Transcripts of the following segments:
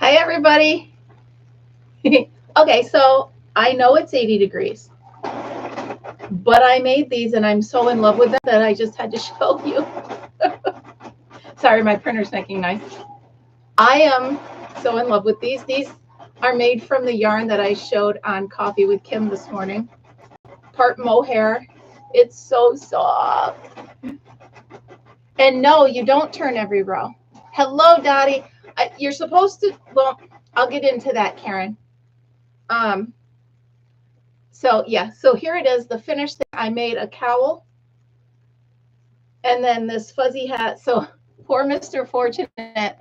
Hi, everybody. Okay, so I know it's 80 degrees, but I made these and I'm so in love with them that I just had to show you. Sorry, my printer's making noise. I am so in love with these. These are made from the yarn that I showed on Coffee with Kim this morning. Part mohair. It's so soft. And no, you don't turn every row. Hello, Dottie. You're supposed to, well, I'll get into that, Karen. So yeah, so here it is, the finished thing. I made a cowl and then this fuzzy hat. So poor Mr. Fortunate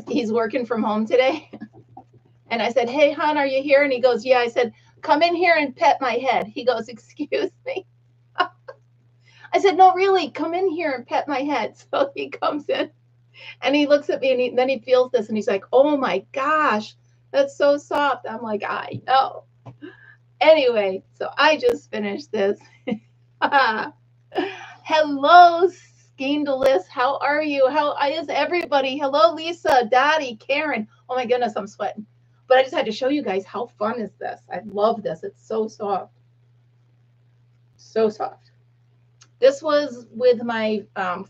he's working from home today. And I said, hey, hon, are you here? And he goes, yeah. I said, come in here and pet my head. He goes, excuse me. I said, no, really, come in here and pet my head. So he comes in and he looks at me and then he feels this and he's like, oh my gosh, that's so soft. I'm like, I know. Anyway, so I just finished this. Hello, Scandalous. How are you? How is everybody? Hello, Lisa, Dottie, Karen. Oh my goodness, I'm sweating. But I just had to show you guys how fun is this. I love this. It's so soft. So soft. This was with my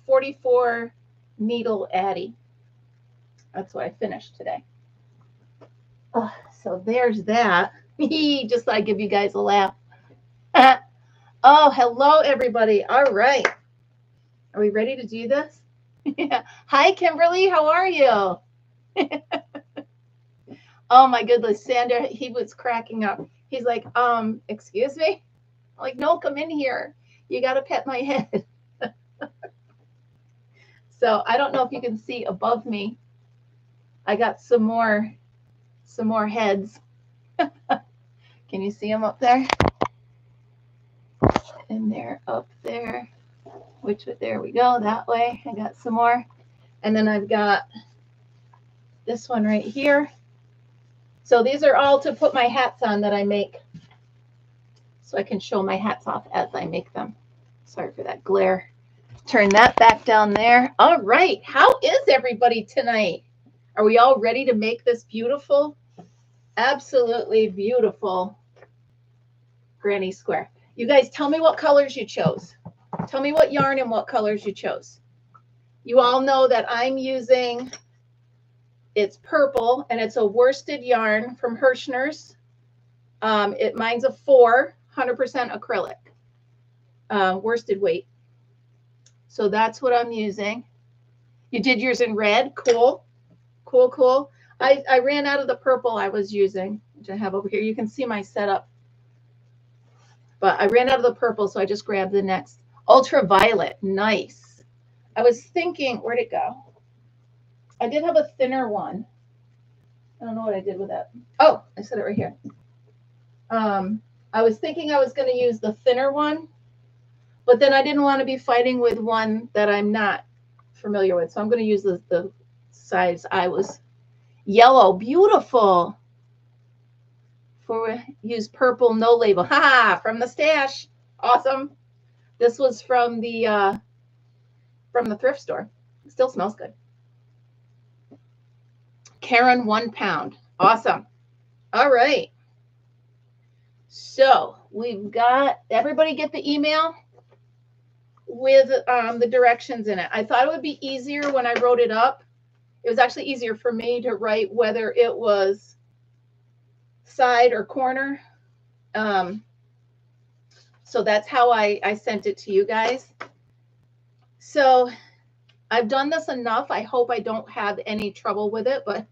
44 needle Addy. That's what I finished today. Oh, so there's that. Just thought I'd give you guys a laugh. Oh, hello, everybody. All right. Are we ready to do this? Yeah. Hi, Kimberly. How are you? Oh, my goodness. Sandra, he was cracking up. He's like, excuse me? I'm like, no, come in here. You got to pet my head. So I don't know if you can see above me. I got some more heads. Can you see them up there? And they're up there. There we go, that way. I got some more. And then I've got this one right here. So these are all to put my hats on that I make. So I can show my hats off as I make them. Sorry for that glare. Turn that back down there. All right. How is everybody tonight? Are we all ready to make this beautiful? Absolutely beautiful granny square. You guys tell me what colors you chose. Tell me what yarn and what colors you chose. You all know that I'm using, it's purple and it's a worsted yarn from Hirschner's. Mine's a 100% acrylic, worsted weight. So that's what I'm using. You did yours in red. Cool. Cool, cool. I ran out of the purple I was using, which I have over here. You can see my setup. But I ran out of the purple, so I just grabbed the next. Ultraviolet. Nice. I was thinking, where'd it go? I did have a thinner one. I don't know what I did with that. Oh, I set it right here. I was thinking I was going to use the thinner one, but then I didn't want to be fighting with one that I'm not familiar with. So I'm going to use the size I was. Yellow. Beautiful. Use purple, no label. Ha! From the stash. Awesome. This was from the thrift store. It still smells good. Karen, 1 pound. Awesome. All right. So we've got, everybody get the email with the directions in it. I thought it would be easier when I wrote it up. It was actually easier for me to write whether it was side or corner. So that's how I sent it to you guys. So I've done this enough. I hope I don't have any trouble with it, but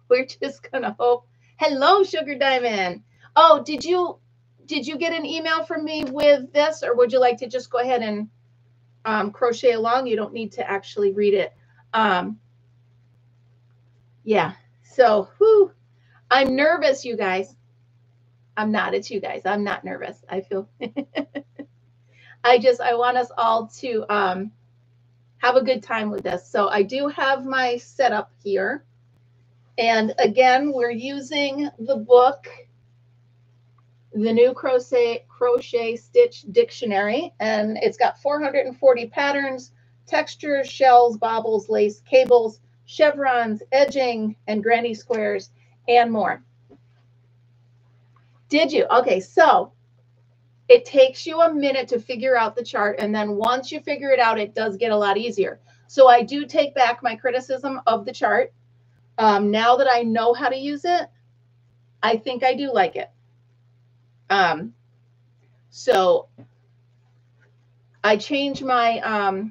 we're just gonna hope. Hello, Sugar Diamond. Oh, did you get an email from me with this, or would you like to just go ahead and crochet along? You don't need to actually read it. Yeah. So, whew, I'm nervous, you guys. I'm not. It's you guys. I'm not nervous. I feel. I want us all to have a good time with this. So I do have my setup here. And again, we're using the book, The New Crochet Stitch Dictionary. And it's got 440 patterns, textures, shells, bobbles, lace, cables, chevrons, edging, and granny squares, and more. Did you? Okay, so it takes you a minute to figure out the chart, and then once you figure it out, it does get a lot easier. So I do take back my criticism of the chart. Now that I know how to use it, I think I do like it. So I changed my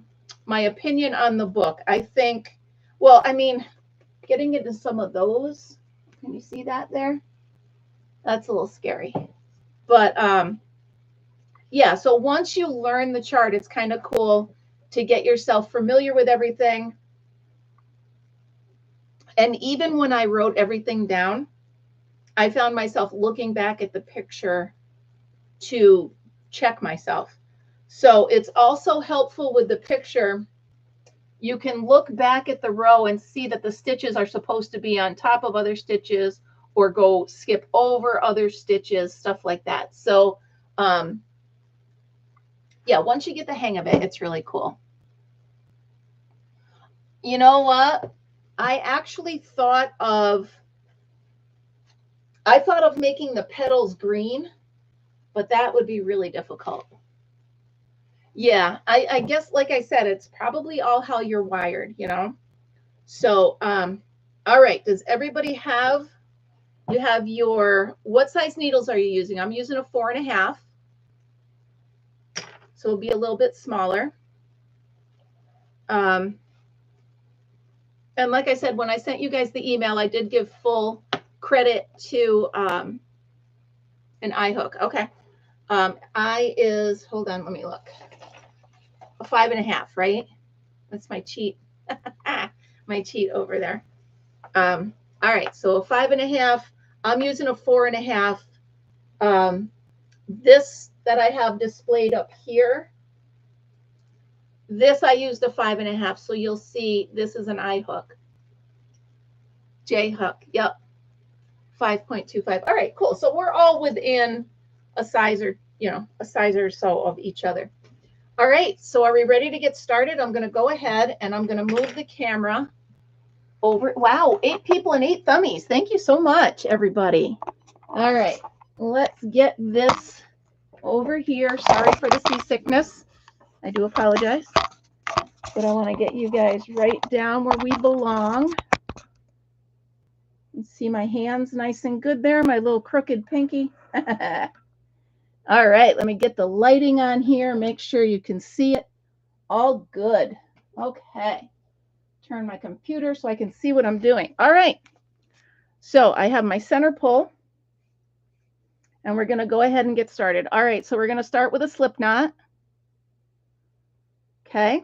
my opinion on the book. I think, well, I mean, getting into some of those, can you see that there? That's a little scary. But yeah, so once you learn the chart, it's kind of cool to get yourself familiar with everything. And even when I wrote everything down, I found myself looking back at the picture to check myself. So it's also helpful with the picture. You can look back at the row and see that the stitches are supposed to be on top of other stitches or go skip over other stitches, stuff like that. So yeah, once you get the hang of it, it's really cool. You know what? I actually thought of making the petals green, but that would be really difficult. Yeah, I guess, like I said, it's probably all how you're wired, you know? So, all right, does everybody have, you have your, what size needles are you using? I'm using a 4.5. So it'll be a little bit smaller. And like I said, when I sent you guys the email, I did give full credit to an eye hook. Okay. I is, hold on, let me look. A 5.5, right? That's my cheat. My cheat over there. All right, so a 5.5. I'm using a 4.5. This that I have displayed up here, this I used a 5.5. So you'll see this is an eye hook. J hook. Yep. 5.25. All right, cool. So we're all within a size or, you know, a size or so of each other. All right, so are we ready to get started? I'm going to go ahead and I'm going to move the camera over. Wow, 8 people and 8 thummies. Thank you so much, everybody. All right, let's get this over here. Sorry for the seasickness. I do apologize, but I want to get you guys right down where we belong. You see my hands nice and good there, my little crooked pinky. All right, let me get the lighting on here, make sure you can see it. All good. Okay. Turn my computer so I can see what I'm doing. All right. So I have my center pull, and we're going to go ahead and get started. All right, so we're going to start with a slip knot. Okay.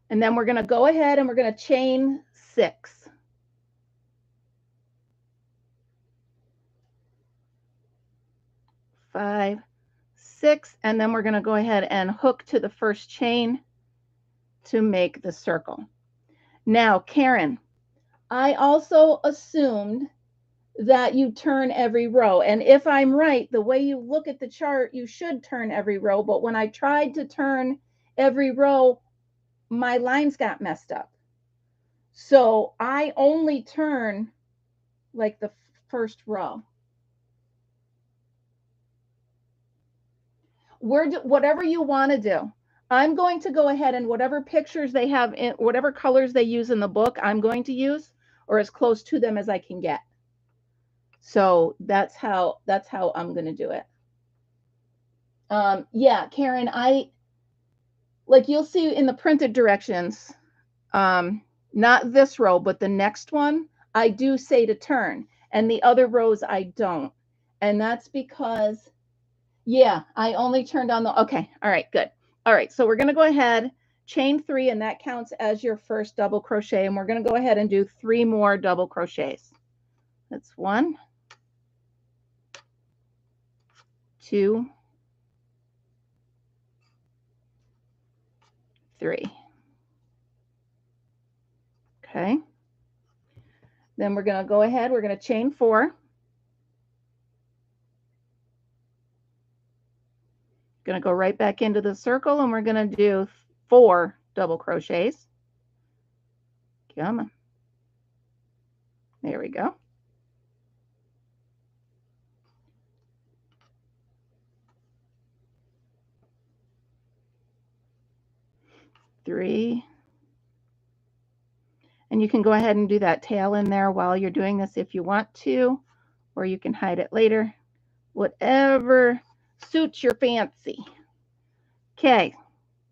And then we're going to go ahead and we're going to chain 6. Five, 6, and then we're going to go ahead and hook to the first chain to make the circle. Now, Karen, I also assumed that you turn every row, and if I'm right, the way you look at the chart, you should turn every row, but when I tried to turn every row, my lines got messed up. So I only turn like the first row. Whatever you want to do. I'm going to go ahead and whatever pictures they have, in whatever colors they use in the book, I'm going to use, or as close to them as I can get. So that's how I'm going to do it. Yeah, Karen, like you'll see in the printed directions, not this row, but the next one, I do say to turn, and the other rows I don't. And that's because, yeah, I only turned on the, okay, all right, good. All right, so we're going to go ahead, chain 3, and that counts as your first double crochet, and we're going to go ahead and do 3 more double crochets. That's 1, 2, 3. Okay. Then we're going to go ahead, we're going to chain 4. Going to go right back into the circle, and we're going to do 4 double crochets. Come on. There we go. Three. And you can go ahead and do that tail in there while you're doing this if you want to, or you can hide it later. Whatever suits your fancy. Okay,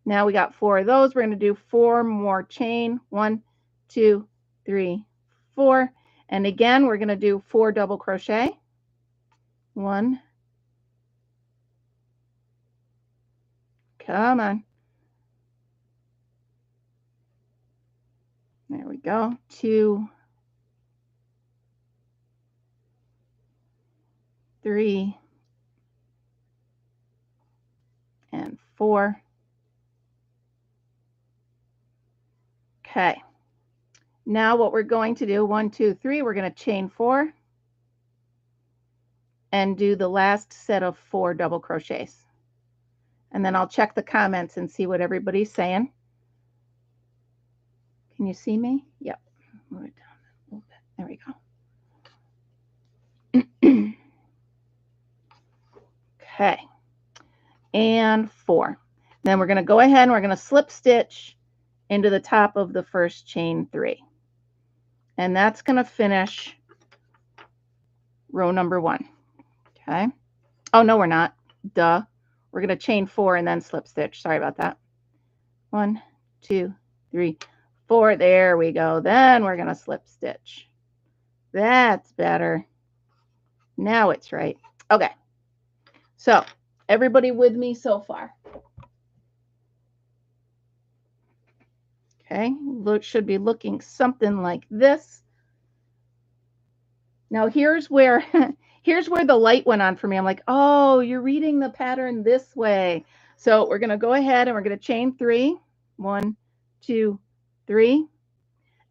now we got 4 of those. We're going to do 4 more chain. 1, 2, 3, 4. And again, we're going to do 4 double crochet. 1. Come on. There we go. 2, 3, and 4. Okay. Now what we're going to do, 1, 2, 3, we're going to chain 4 and do the last set of 4 double crochets. And then I'll check the comments and see what everybody's saying. Can you see me? Yep. Move it down a little bit. There we go. Okay. And 4. Then we're going to go ahead and we're going to slip stitch into the top of the first chain 3. And that's going to finish row number 1. Okay. Oh, no, we're not. Duh. We're going to chain 4 and then slip stitch. Sorry about that. 1, 2, 3, 4. There we go. Then we're going to slip stitch. That's better. Now it's right. Okay. So everybody with me so far? Okay. Should be looking something like this. Now here's where the light went on for me. I'm like, oh, you're reading the pattern this way. So we're going to go ahead and we're going to chain 3. 1, 2, 3.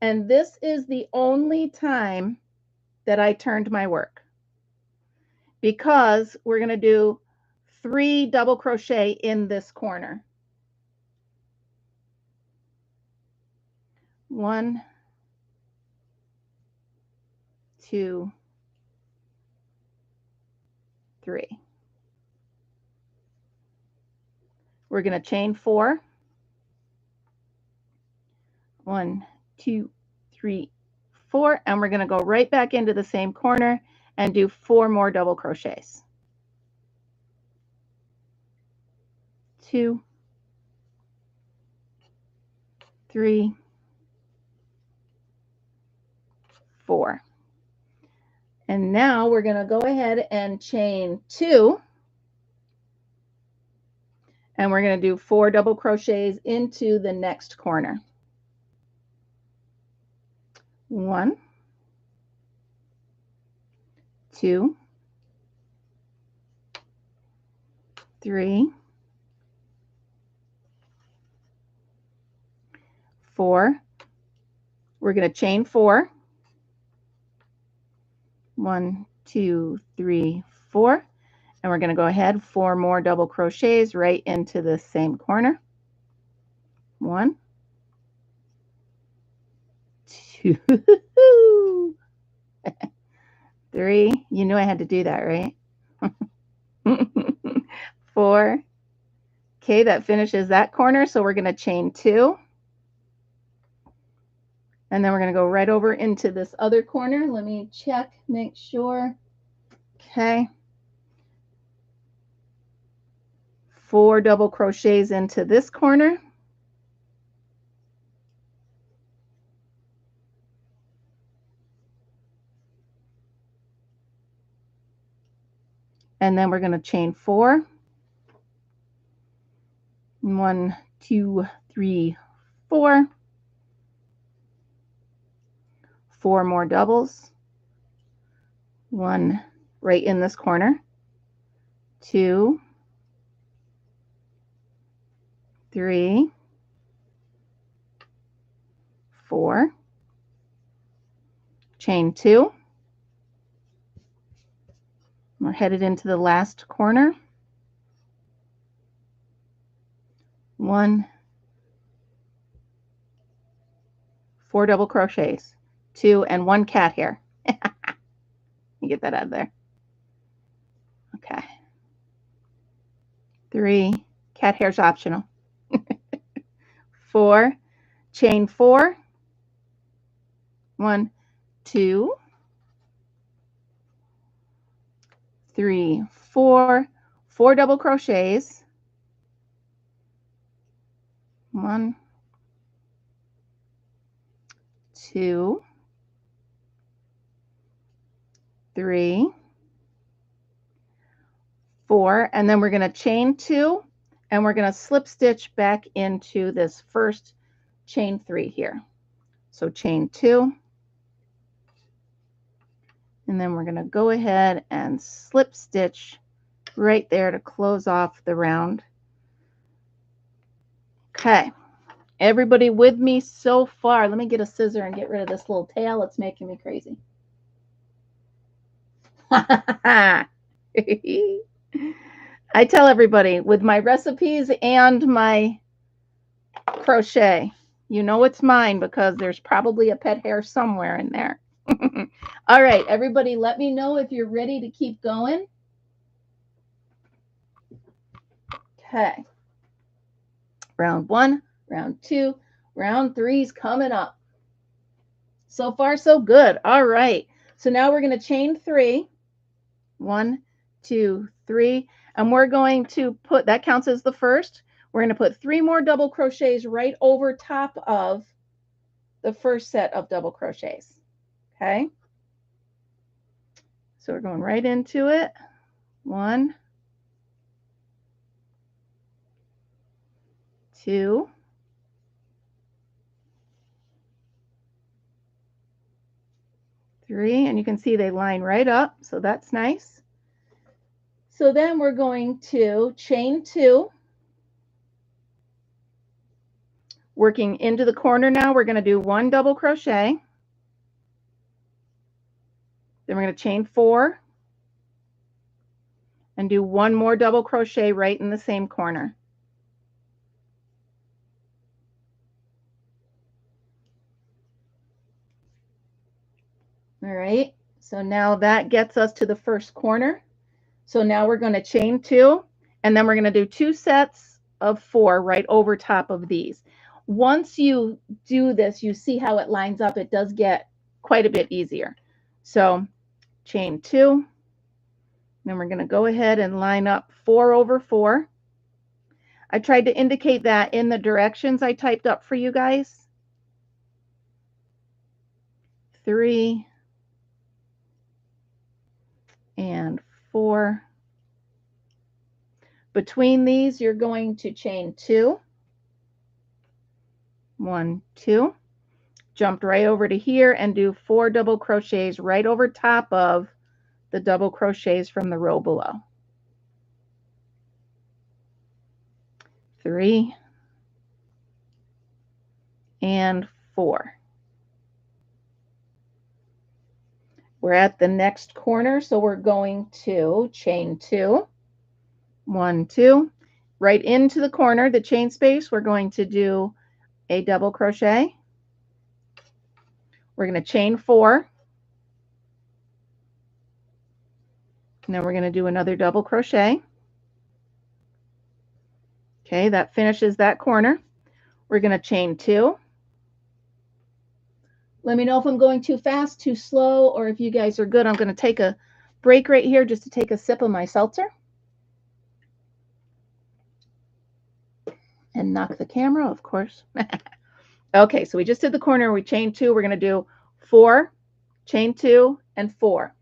And this is the only time that I turned my work, because we're going to do 3 double crochet in this corner. 1, 2, 3. We're going to chain 4. 1, 2, 3, 4, and we're going to go right back into the same corner and do 4 more double crochets. 2, 3, 4. And now we're going to go ahead and chain 2. And we're going to do 4 double crochets into the next corner. 1, 2, 3, 4. We're going to chain 4. 1, 2, 3, 4. And we're going to go ahead 4 more double crochets right into the same corner. 1, 2, 3. You knew I had to do that, right? 4. Okay, that finishes that corner. So we're going to chain 2. And then we're going to go right over into this other corner. Let me check, make sure. Okay. 4 double crochets into this corner. And then we're going to chain 4. 1, 2, 3, 4. 4 more doubles. 1 right in this corner. 2, 3, 4. Chain 2. We're headed into the last corner. 1, 4 double crochets, 2 and 1 cat hair. You get that out of there. Okay. 3, cat hair's optional. 4, chain 4, 1, 2, 3, 4, 4 double crochets, 1, 2, 3, 4, and then we're going to chain 2, and we're going to slip stitch back into this first chain 3 here. So chain 2, and then we're going to go ahead and slip stitch right there to close off the round. Okay, everybody with me so far? Let me get a scissor and get rid of this little tail. It's making me crazy. I tell everybody with my recipes and my crochet, you know it's mine because there's probably a pet hair somewhere in there. All right, everybody, let me know if you're ready to keep going. Okay. Round 1, round 2, round 3's coming up. So far, so good. All right. So now we're going to chain 3. 1, 2, 3. And we're going to put, that counts as the first. We're going to put 3 more double crochets right over top of the first set of double crochets. Okay. So we're going right into it. 1, 2, 3, and you can see they line right up, so that's nice. So then we're going to chain 2. Working into the corner now, we're going to do 1 double crochet. Then we're going to chain 4 and do 1 more double crochet right in the same corner. All right, so now that gets us to the first corner. So now we're going to chain 2, and then we're going to do 2 sets of 4 right over top of these. Once you do this, you see how it lines up. It does get quite a bit easier. So chain 2, then we're going to go ahead and line up 4 over 4. I tried to indicate that in the directions I typed up for you guys. 3 and 4. Between these, you're going to chain 2. 1, 2. Jumped right over to here and do 4 double crochets right over top of the double crochets from the row below. 3 and 4. We're at the next corner, so we're going to chain 2. 1, 2. Right into the corner, the chain space, we're going to do a double crochet. We're going to chain 4. And then we're going to do another double crochet. Okay, that finishes that corner. We're going to chain 2. Let me know if I'm going too fast, too slow, or if you guys are good. I'm going to take a break right here just to take a sip of my seltzer. And knock the camera, of course. Okay, so we just did the corner. We chained 2. We're going to do 4, chain 2, and 4.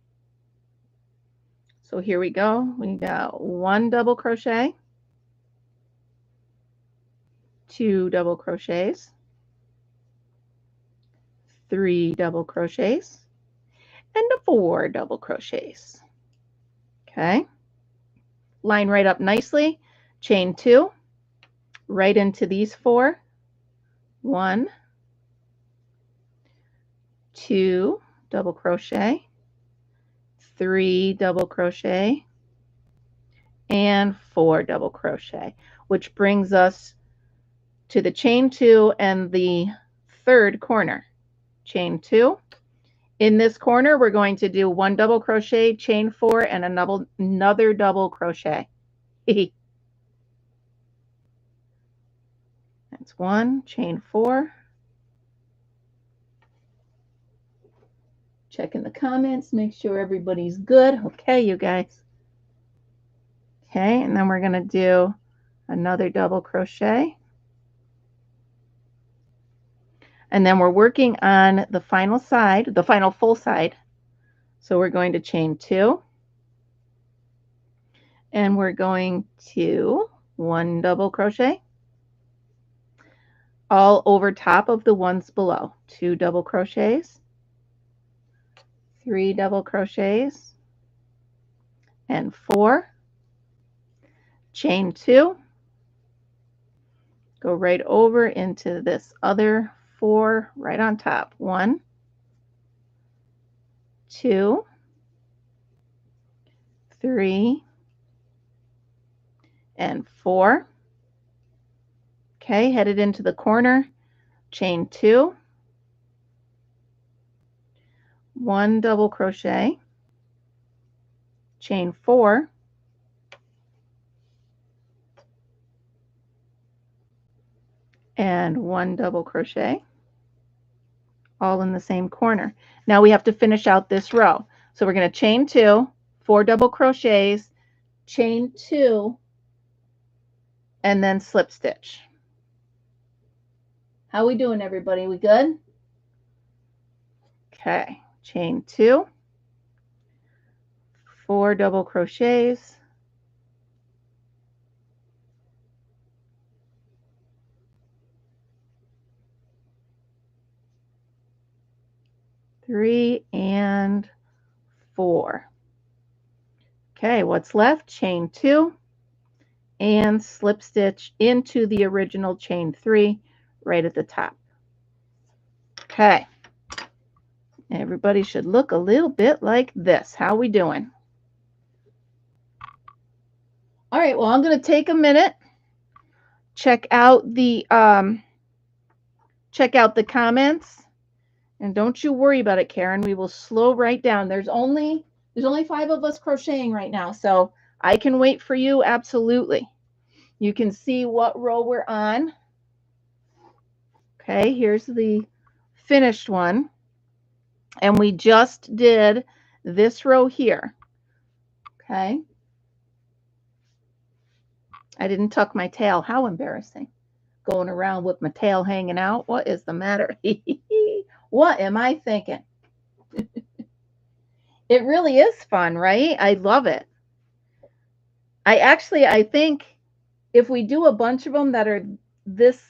So here we go. We got 1 double crochet, 2 double crochets, 3 double crochets, and 4 double crochets. Okay. Line right up nicely. Chain 2. Right into these 4. 1, 2 double crochet, 3 double crochet, and 4 double crochet, which brings us to the chain 2 and the third corner. chain 2. In this corner, we're going to do 1 double crochet, chain 4, and another double crochet. That's 1, chain 4. Check in the comments, make sure everybody's good. Okay, you guys. Okay, and then we're going to do another double crochet. And then we're working on the final side, the final full side. So we're going to chain 2. And we're going to 1 double crochet. All over top of the ones below. 2 double crochets. 3 double crochets. And 4. Chain 2. Go right over into this other 4 right on top. 1, 2, 3, and 4. Okay, headed into the corner, chain 2, 1 double crochet, chain 4, and 1 double crochet, all in the same corner. Now we have to finish out this row. So we're going to chain 2, 4 double crochets, chain 2, and then slip stitch. How we doing, everybody? We good? Okay, chain 2, 4 double crochets, three and 4. Okay, what's left? Chain 2 and slip stitch into the original chain 3 right at the top. Okay, everybody should look a little bit like this. How we doing? All right, well, I'm going to take a minute, check out the comments, and don't you worry about it, Karen. We will slow right down. There's only 5 of us crocheting right now, so I can wait for you. Absolutely. You can see what row we're on. Okay, here's the finished one. And we just did this row here. Okay. I didn't tuck my tail. How embarrassing. Going around with my tail hanging out. What is the matter? What am I thinking? It really is fun, right? I love it. I think if we do a bunch of them that are this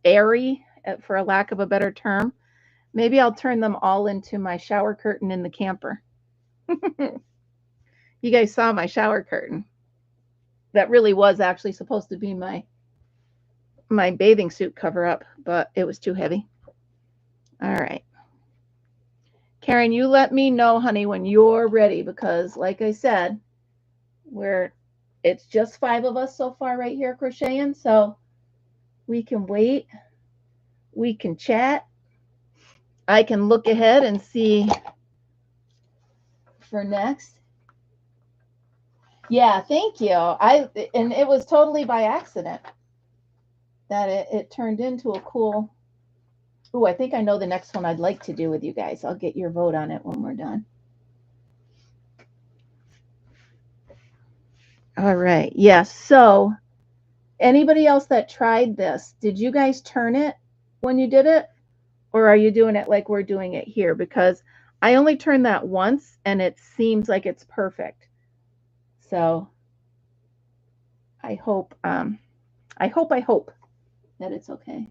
airy, for a lack of a better term, maybe I'll turn them all into my shower curtain in the camper. You guys saw my shower curtain. That really was actually supposed to be my bathing suit cover up, but it was too heavy. All right. Karen, you let me know, honey, when you're ready, because like I said, it's just 5 of us so far right here crocheting, so we can wait. We can chat. I can look ahead and see for next. Yeah, thank you. And it was totally by accident that it turned into a cool. Oh, I think I know the next one I'd like to do with you guys. I'll get your vote on it when we're done. All right. Yes. So anybody else that tried this, did you guys turn it when you did it? Or are you doing it like we're doing it here? Because I only turned that once and it seems like it's perfect. So I hope that it's okay.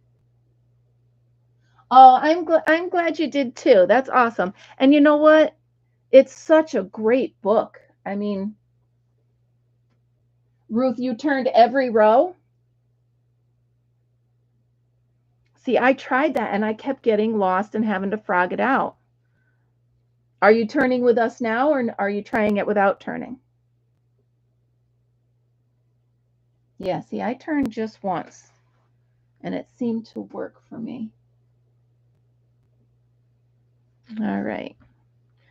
Oh, I'm glad you did too. That's awesome. And you know what? It's such a great book. I mean, Ruth, you turned every row. See, I tried that and I kept getting lost and having to frog it out. Are you turning with us now, or are you trying it without turning? Yeah, see, I turned just once and it seemed to work for me. All right.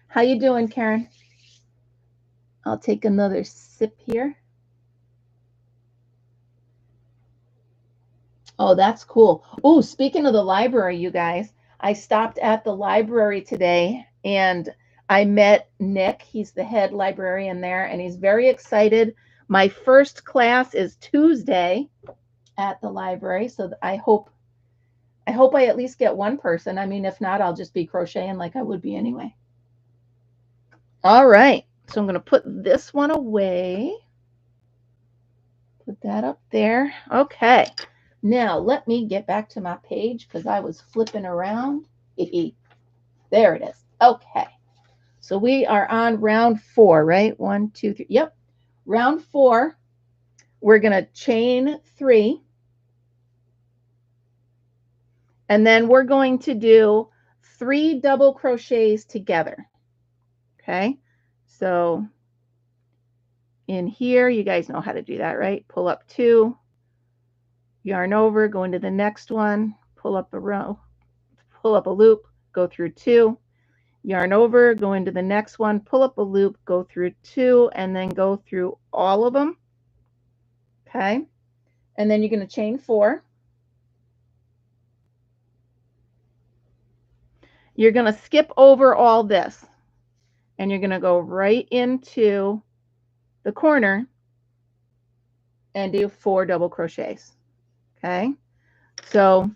How you doing, Karen? I'll take another sip here. Oh, that's cool. Oh, speaking of the library, you guys, I stopped at the library today and I met Nick. He's the head librarian there, and he's very excited. My first class is Tuesday at the library, so I hope I at least get one person. I mean, if not, I'll just be crocheting like I would be anyway. All right, so I'm going to put this one away. Put that up there. Okay. Now, let me get back to my page because I was flipping around. There it is. Okay. So we are on round 4, right? 1, 2, 3. Yep. Round 4, we're going to chain 3. And then we're going to do 3 double crochets together. Okay. So in here, you guys know how to do that, right? Pull up 2, yarn over, go into the next one, pull up a row, pull up a loop, go through 2, yarn over, go into the next one, pull up a loop, go through 2, and then go through all of them. Okay. And then you're going to chain 4. You're going to skip over all this and you're going to go right into the corner and do 4 double crochets. Okay. So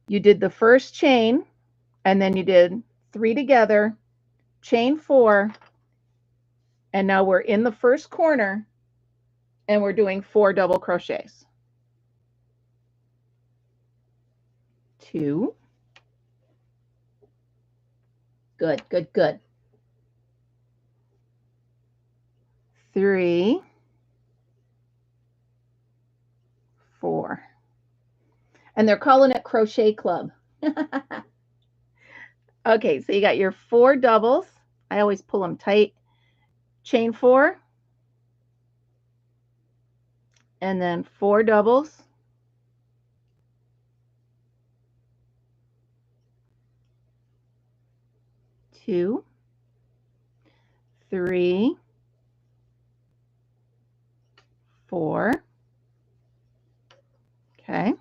you did the first chain and then you did 3 together, chain 4, and now we're in the first corner and we're doing 4 double crochets. 2. Good, good, good. 3, 4. And they're calling it Crochet Club. Okay, so you got your 4 doubles. I always pull them tight. Chain 4. And then 4 doubles. 2, 3, 4. Okay.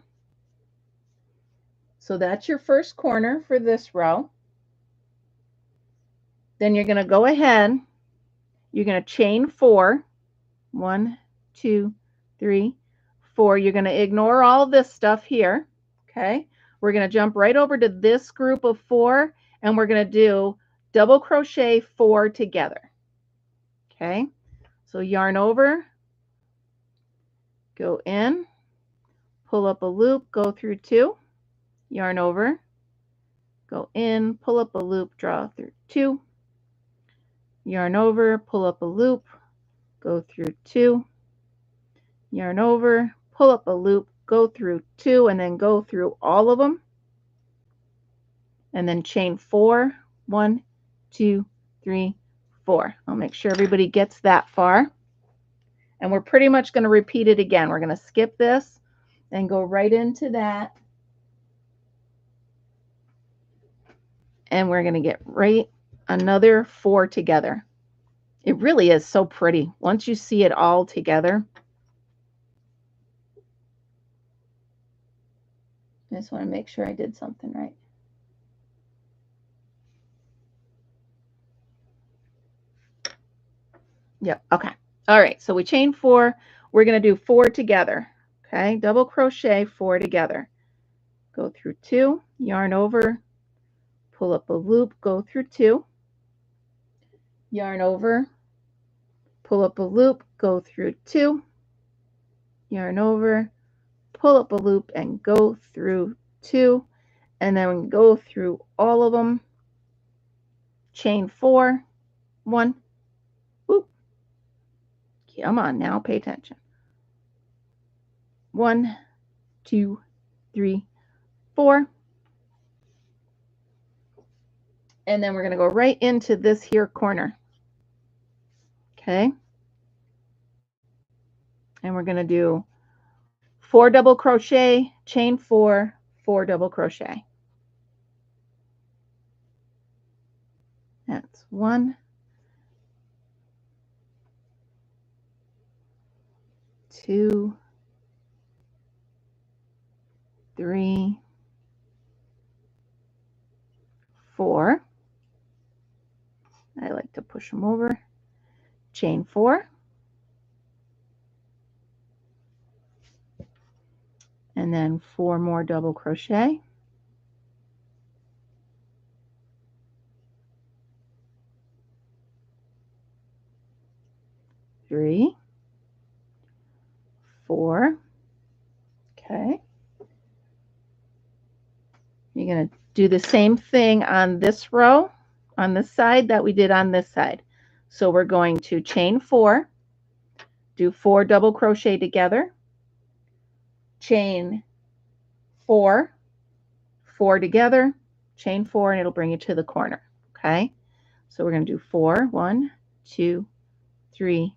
So that's your first corner for this row. Then you're going to go ahead. You're going to chain 4. 1, 2, 3, 4. You're going to ignore all this stuff here. Okay. We're going to jump right over to this group of 4 and we're going to do double crochet 4 together. Okay. So yarn over, go in, pull up a loop, go through 2, yarn over, go in, pull up a loop, draw through 2, yarn over, pull up a loop, go through 2, yarn over, pull up a loop, go through 2, and then go through all of them, and then chain 4, 1, 2, 3, 4. I'll make sure everybody gets that far. And we're pretty much going to repeat it again. We're going to skip this and go right into that. And we're going to get right another 4 together. It really is so pretty once you see it all together. I just want to make sure I did something right. Yep. Okay. All right. So we chain 4. We're going to do 4 together. Okay. Double crochet 4 together. Go through 2, yarn over, pull up a loop, go through 2, yarn over, pull up a loop, go through 2, yarn over, pull up a loop and go through 2, and then we go through all of them. Chain 4, 1, whoop. Come on now, pay attention. 1, 2, 3, 4. And then we're going to go right into this here corner. Okay. And we're going to do 4 double crochet, chain 4, 4 double crochet. That's 1, 2, 3, 4. I like to push them over. Chain 4. And then 4 more double crochet. 3, 4. Okay. You're going to do the same thing on this row, on this side that we did on this side. So we're going to chain 4, do 4 double crochet together, chain 4, 4 together, chain 4, and it'll bring you to the corner. Okay. So we're going to do 4, 1, 2, 3,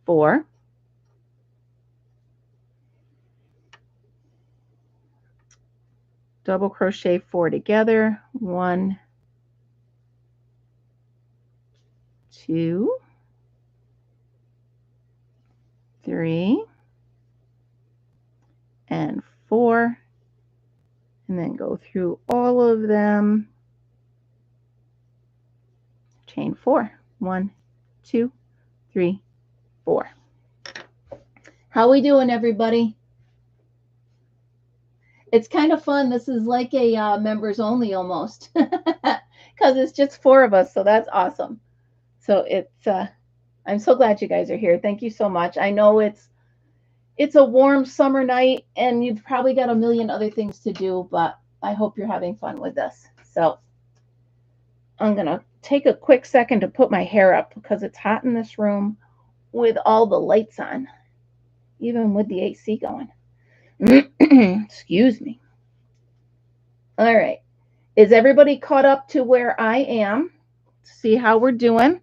4. Double crochet 4 together, 1, 2, 3, and 4, and then go through all of them. Chain 4, 1, 2, 3, 4. How we doing, everybody? It's kind of fun. This is like a members only almost, because it's just 4 of us, so that's awesome. So it's I'm so glad you guys are here. Thank you so much. I know it's a warm summer night and you've probably got a million other things to do, but I hope you're having fun with this. So I'm going to take a quick second to put my hair up because it's hot in this room with all the lights on, even with the AC going. Excuse me. All right. Is everybody caught up to where I am? See how we're doing.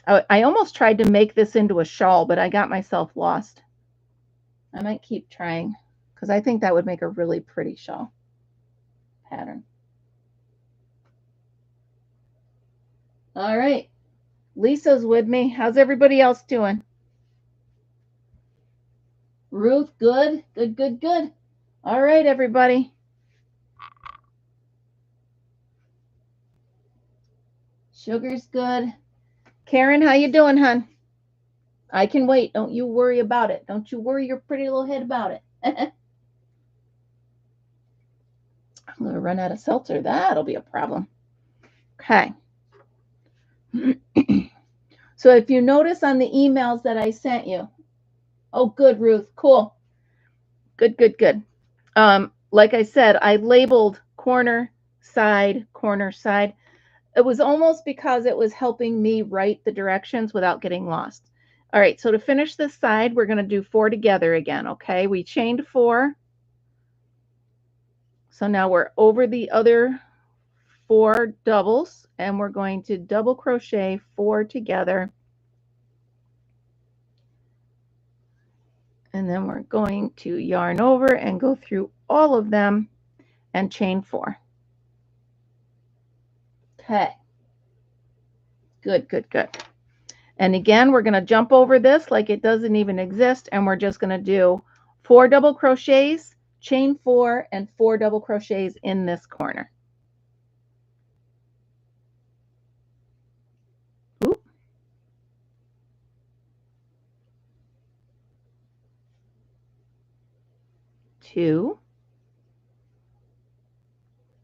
I almost tried to make this into a shawl, but I got myself lost. I might keep trying because I think that would make a really pretty shawl pattern. All right. Lisa's with me. How's everybody else doing? Ruth, good, good, good, good. All right, everybody. Sugar's good. Karen, how you doing, hon? I can wait. Don't you worry about it. Don't you worry your pretty little head about it. I'm going to run out of seltzer. That'll be a problem. Okay. So if you notice on the emails that I sent you, oh, good, Ruth. Cool. Good, good, good. Like I said, I labeled corner, side, corner, side. It was almost because it was helping me write the directions without getting lost. All right, so to finish this side, we're going to do 4 together again, okay? We chained 4. So now we're over the other 4 doubles, and we're going to double crochet 4 together. And then we're going to yarn over and go through all of them and chain 4. Okay. Good, good, good. And again, we're going to jump over this like it doesn't even exist, and we're just going to do 4 double crochets, chain 4, and 4 double crochets in this corner. Ooh. Two,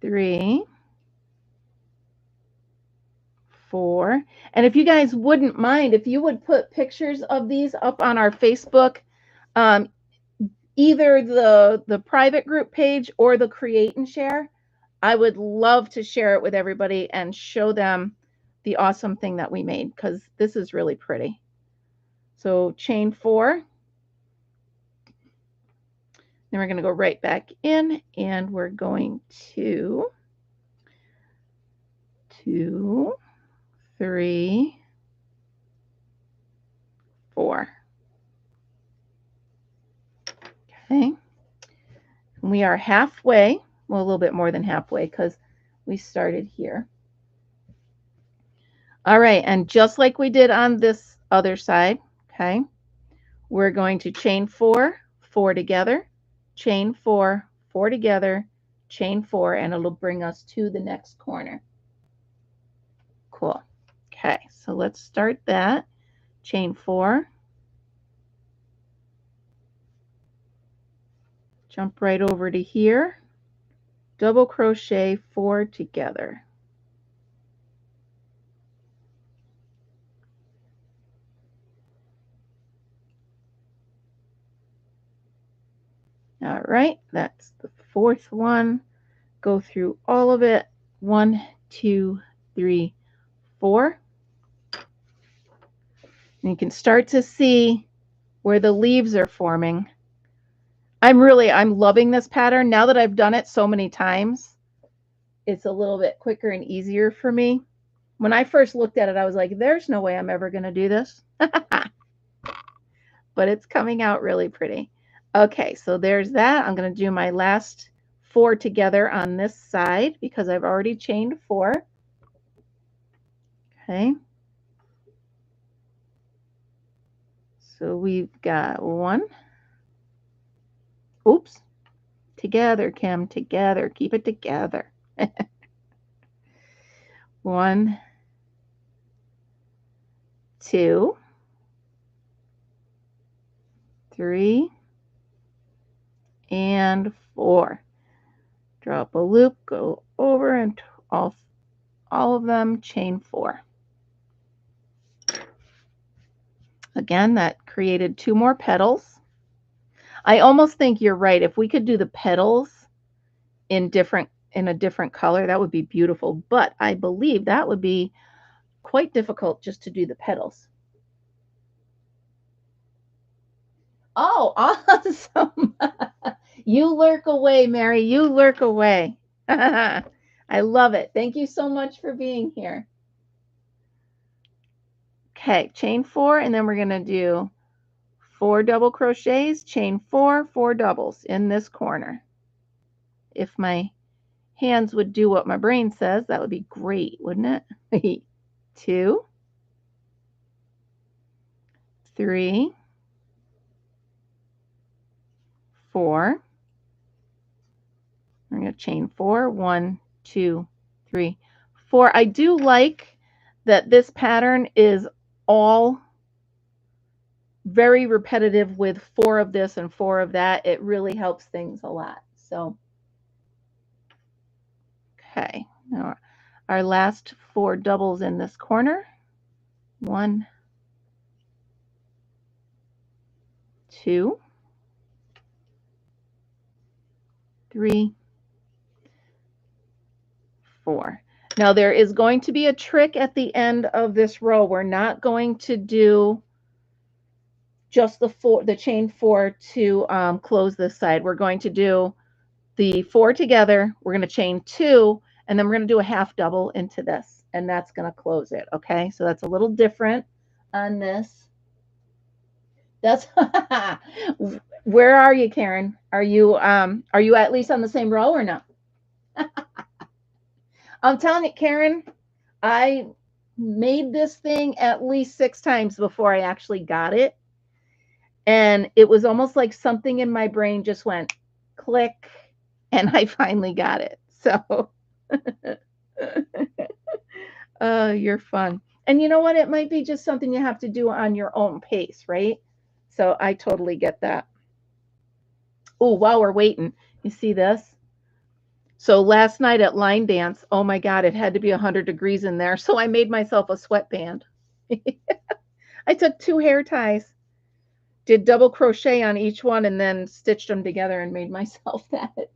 3, 4. And if you guys wouldn't mind, if you would put pictures of these up on our Facebook, either the private group page or the Create and Share, I would love to share it with everybody and show them the awesome thing that we made, because this is really pretty. So chain 4. Then we're going to go right back in, and we're going to 2, 3, 4. Okay. We are halfway, well, a little bit more than halfway, because we started here. All right, and just like we did on this other side, okay, we're going to chain 4, 4 together, chain 4, 4 together, chain 4, and it'll bring us to the next corner. Cool. Okay, so let's start that. Chain 4, jump right over to here, double crochet 4 together. All right, that's the 4th one. Go through all of it. 1, 2, 3, 4. And you can start to see where the leaves are forming. I'm loving this pattern. Now that I've done it so many times, it's a little bit quicker and easier for me. When I first looked at it, I was like, there's no way I'm ever going to do this. But it's coming out really pretty. Okay, so there's that. I'm going to do my last 4 together on this side because I've already chained 4. Okay. So we've got 1. Oops. Together, Kim, together. Keep it together. 1, 2, 3, and 4. Drop a loop, go over, and all of them chain 4. Again, that created 2 more petals. I almost think you're right. If we could do the petals in a different color, that would be beautiful. But I believe that would be quite difficult just to do the petals. Oh, awesome. You lurk away, Mary. You lurk away. I love it. Thank you so much for being here. Okay, chain 4, and then we're going to do 4 double crochets, chain 4, 4 doubles in this corner. If my hands would do what my brain says, that would be great, wouldn't it? 2, 3, 4. We're going to chain 4. 1, 2, 3, 4. I do like that this pattern is all very repetitive with 4 of this and 4 of that. It really helps things a lot. So, okay. Now our last 4 doubles in this corner. 1, 2, 3, 4. Now there is going to be a trick at the end of this row. We're not going to do just the chain 4 to close this side. We're going to do the 4 together. We're going to chain 2, and then we're going to do a half double into this, and that's going to close it. Okay, so that's a little different on this. That's where are you, Karen? Are you at least on the same row or no? I'm telling you, Karen, I made this thing at least 6 times before I actually got it. And it was almost like something in my brain just went click, and I finally got it. So, you're fun. And you know what? It might be just something you have to do on your own pace, right? So I totally get that. Oh, while we're waiting, you see this? So last night at line dance, oh my God, it had to be 100 degrees in there. So I made myself a sweatband. I took 2 hair ties, did double crochet on each one, and then stitched them together and made myself that.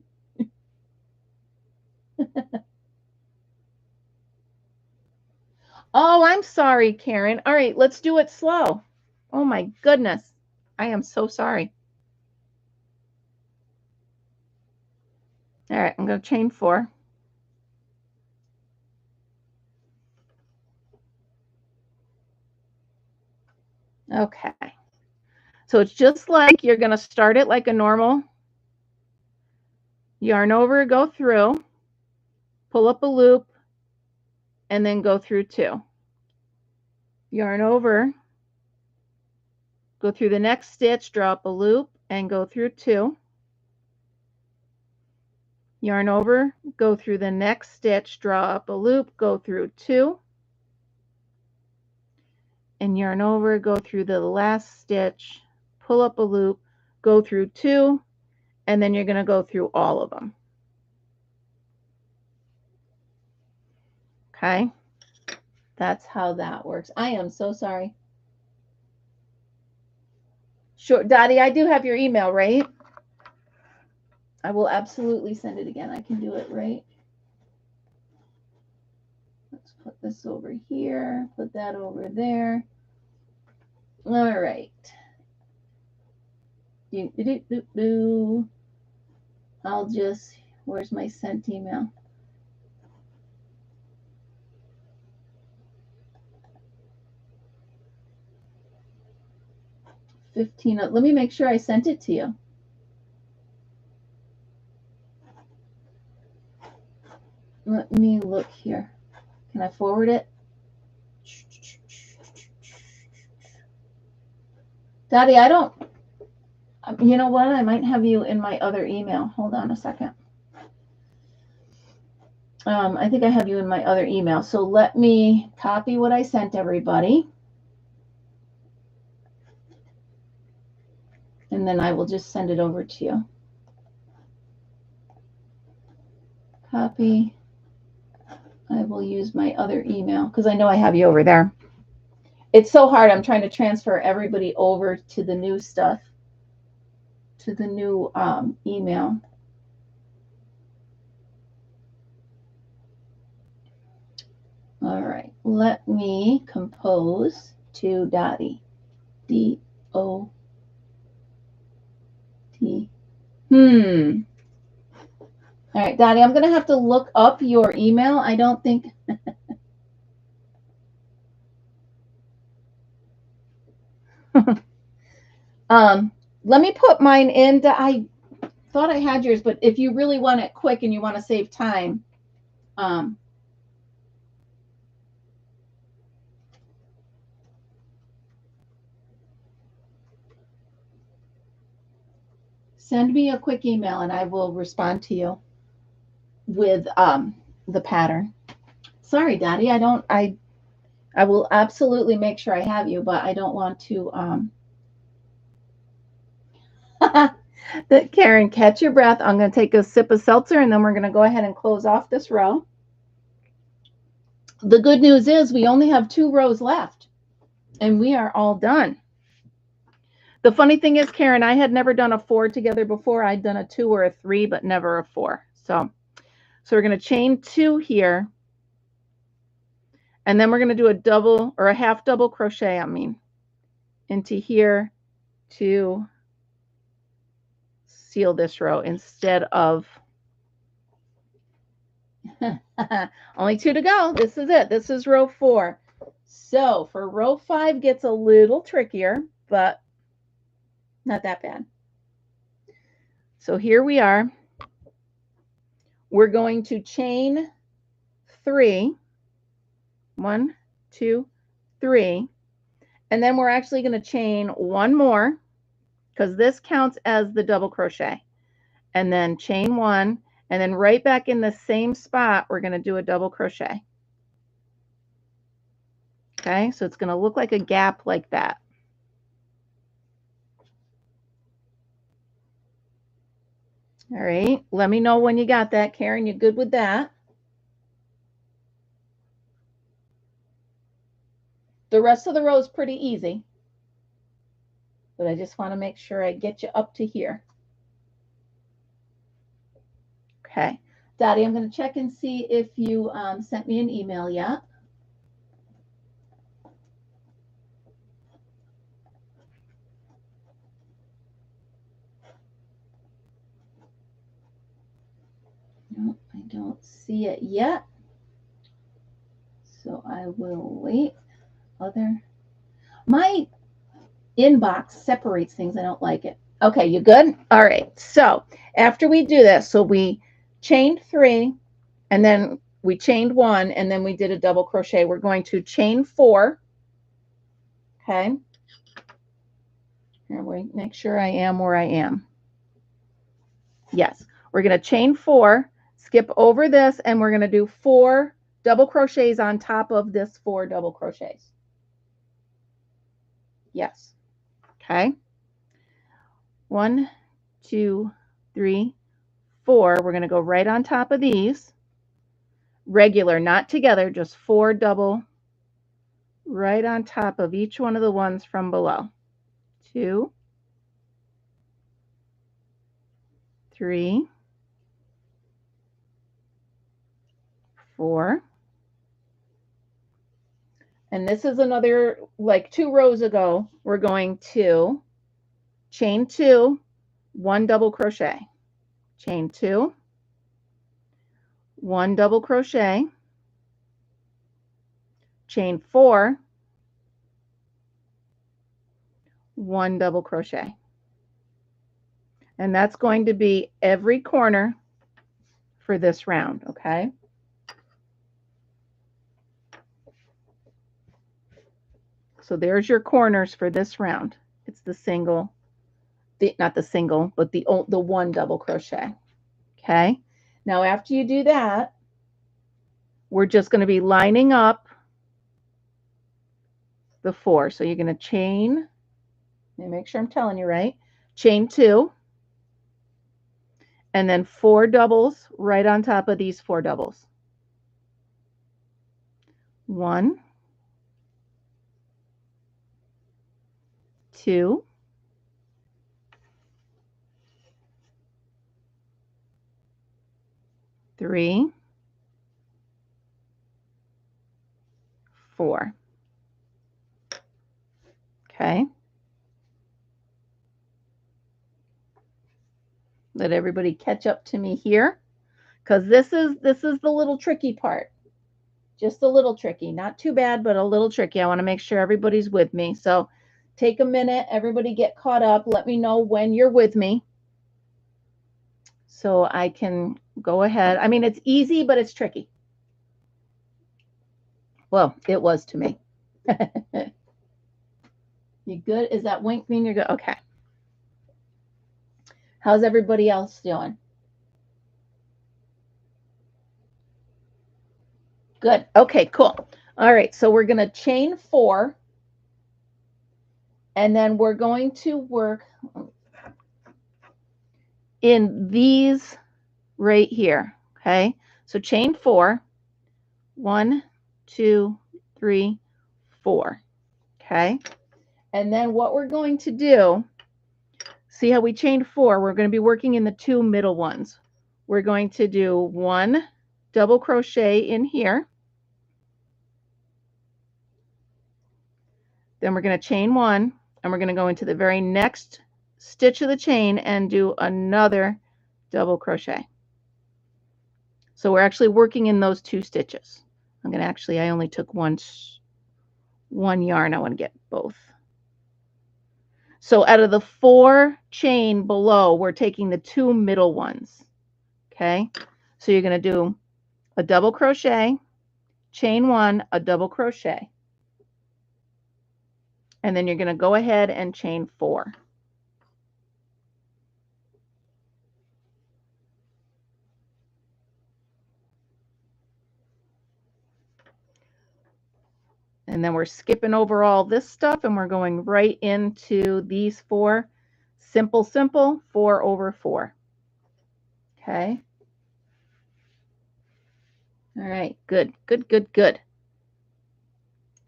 Oh, I'm sorry, Karen. All right, let's do it slow. Oh my goodness. I am so sorry. All right, I'm going to chain 4. Okay. So it's just like you're going to start it like a normal. Yarn over, go through. pull up a loop, and then go through 2. Yarn over, go through the next stitch, draw up a loop, and go through 2. Yarn over, go through the next stitch, draw up a loop, go through 2. And yarn over, go through the last stitch, pull up a loop, go through 2, and then you're going to go through all of them. Okay, that's how that works. I am so sorry. Sure, Dottie, I do have your email, right? I will absolutely send it again. I can do it right. Let's put this over here, put that over there. All right. I'll just, where's my sent email? Let me make sure I sent it to you. Let me look here. Can I forward it? Daddy, I don't, you know what? I might have you in my other email. Hold on a second. I think I have you in my other email. So let me copy what I sent everybody. And then I will just send it over to you. Copy. I will use my other email because I know I have you over there. It's so hard. I'm trying to transfer everybody over to the new stuff, to the new email. All right. Let me compose to Dottie. D-O-T. All right, Dottie, I'm going to have to look up your email. I don't think. Let me put mine in. I thought I had yours, but if you really want it quick and you want to save time, send me a quick email and I will respond to you with the pattern. Sorry, Dottie, I will absolutely make sure I have you, but I don't want to Karen, catch your breath. I'm going to take a sip of seltzer and then we're going to go ahead and close off this row. The good news is we only have 2 rows left and we are all done. The funny thing is, Karen, I had never done a 4 together before. I'd done a 2 or a 3, but never a 4. So we're going to chain 2 here. And then we're going to do a double or a half double crochet, into here to seal this row instead of only 2 to go. This is it. This is row 4. So for row 5 gets a little trickier, but not that bad. So here we are. We're going to chain 3. 1, 2, 3. And then we're actually going to chain 1 more because this counts as the double crochet. And then chain 1. And then right back in the same spot, we're going to do a double crochet. Okay, so it's going to look like a gap like that. All right, let me know when you got that, Karen. You good with that? The rest of the row is pretty easy, but I just want to make sure I get you up to here. Okay, Dottie, I'm going to check and see if you sent me an email yet. No, I don't see it yet. So I will wait. My inbox separates things. I don't like it. Okay, you good? All right. So after we do this, so we chained 3, and then we chained 1, and then we did a double crochet. We're going to chain 4. Okay. Here, wait, make sure I am where I am. Yes, we're going to chain 4, skip over this, and we're going to do 4 double crochets on top of this 4 double crochets. Yes. Okay. 1, 2, 3, 4. We're going to go right on top of these. Regular, not together, just 4 double right on top of each one of the ones from below. 2, 3, 4. And this is another, like 2 rows ago, we're going to chain 2, 1 double crochet, chain 2, 1 double crochet, chain 4, 1 double crochet. And that's going to be every corner for this round, okay? So there's your corners for this round. It's the single, not the single, but the 1 double crochet. Okay. Now after you do that, we're just going to be lining up the 4. So you're going to chain, let me make sure I'm telling you right, chain 2, and then 4 doubles right on top of these 4 doubles. 1, 2, 3, 4. Okay. Let everybody catch up to me here, because this is the little tricky part. Just a little tricky, not too bad, but a little tricky. I want to make sure everybody's with me. So take a minute, everybody get caught up. Let me know when you're with me so I can go ahead. I mean, it's easy, but it's tricky. Well, it was to me. You good? Is that wink mean you're good? Okay. How's everybody else doing? Good. Okay, cool. All right, so we're going to chain 4, and then we're going to work in these right here. Okay, so chain 4, 1, 2, 3, 4. Okay, and then what we're going to do, see how we chained 4, we're going to be working in the 2 middle ones. We're going to do 1 double crochet in here, then we're going to chain 1, and we're going to go into the very next stitch of the chain and do another double crochet. So we're actually working in those 2 stitches. I'm going to actually, I only took one yarn. I want to get both. So out of the 4 chain below, we're taking the 2 middle ones. Okay, so you're going to do a double crochet, chain 1, a double crochet, and then you're going to go ahead and chain 4. And then we're skipping over all this stuff, and we're going right into these 4 simple 4 over 4. Okay. All right, good, good, good, good.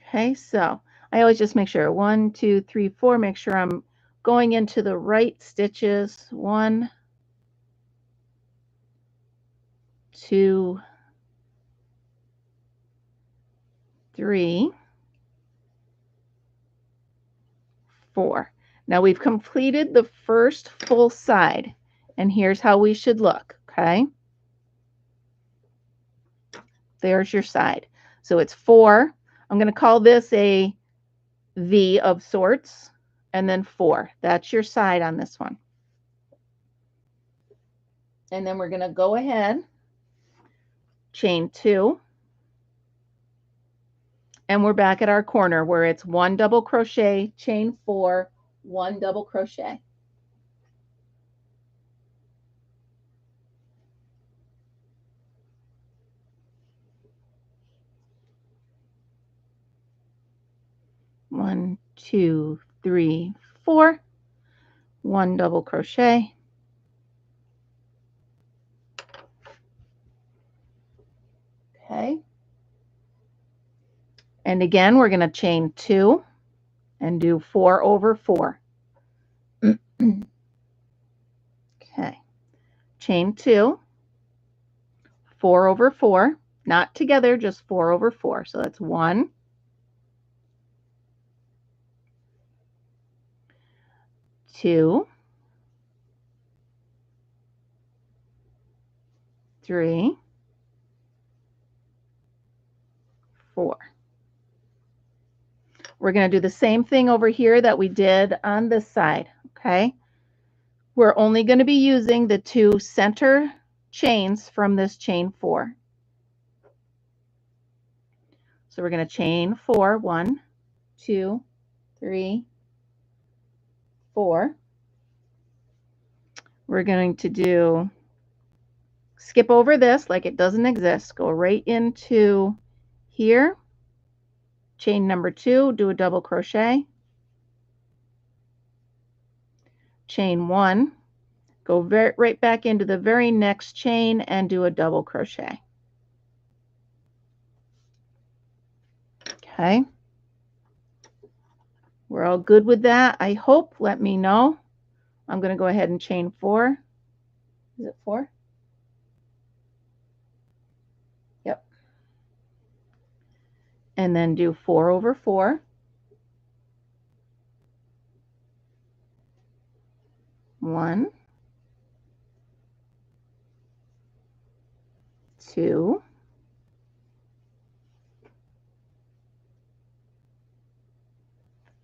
Okay, so I always just make sure 1, 2, 3, 4, make sure I'm going into the right stitches. 1, 2, 3, 4. Now we've completed the first full side, and here's how we should look. Okay, there's your side. So it's 4. I'm going to call this a V of sorts, and then 4. That's your side on this one. And then we're going to go ahead, chain 2, and we're back at our corner where it's 1 double crochet, chain 4, 1 double crochet. One, 2, 3, 4, 1 double crochet. Okay. And again, we're going to chain 2 and do 4 over 4. Okay. Chain 2, 4 over 4, not together, just 4 over 4. So that's 1, 2, 3, 4. We're going to do the same thing over here that we did on this side, okay? We're only going to be using the 2 center chains from this chain 4. So we're going to chain 4, 1, 2, 3, 4. We're going to skip over this like it doesn't exist. Go right into here. Chain number 2, do a double crochet. Chain 1, go right back into the very next chain and do a double crochet. Okay. We're all good with that, I hope. Let me know. I'm going to go ahead and chain 4. Is it 4? Yep. And then do 4 over 4. 1, 2,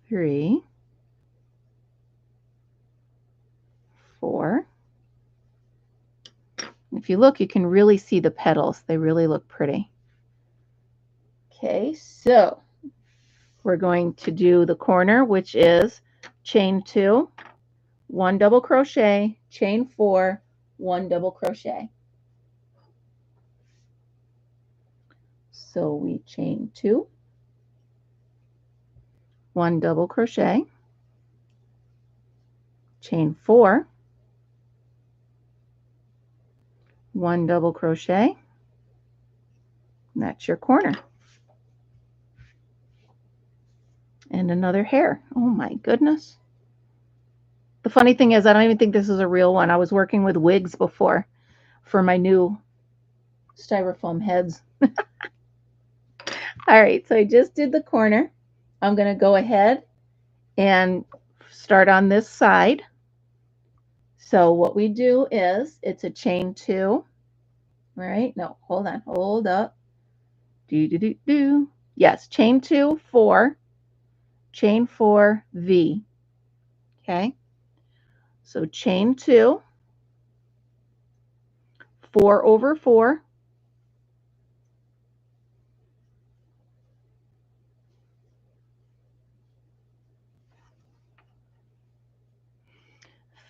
3, 4. If you look, you can really see the petals. They really look pretty. Okay, so we're going to do the corner, which is chain 2, 1 double crochet, chain 4, 1 double crochet. So we chain 2, 1 double crochet, chain 4, 1 double crochet, and that's your corner. And another hair. Oh my goodness. The funny thing is, I don't even think this is a real one. I was working with wigs before for my new styrofoam heads. All right, so I just did the corner. I'm going to go ahead and start on this side. So what we do is, it's a chain 2, right? No, hold on, hold up. Yes, chain 2, 4, chain 4, V. Okay, so chain 2, 4 over 4,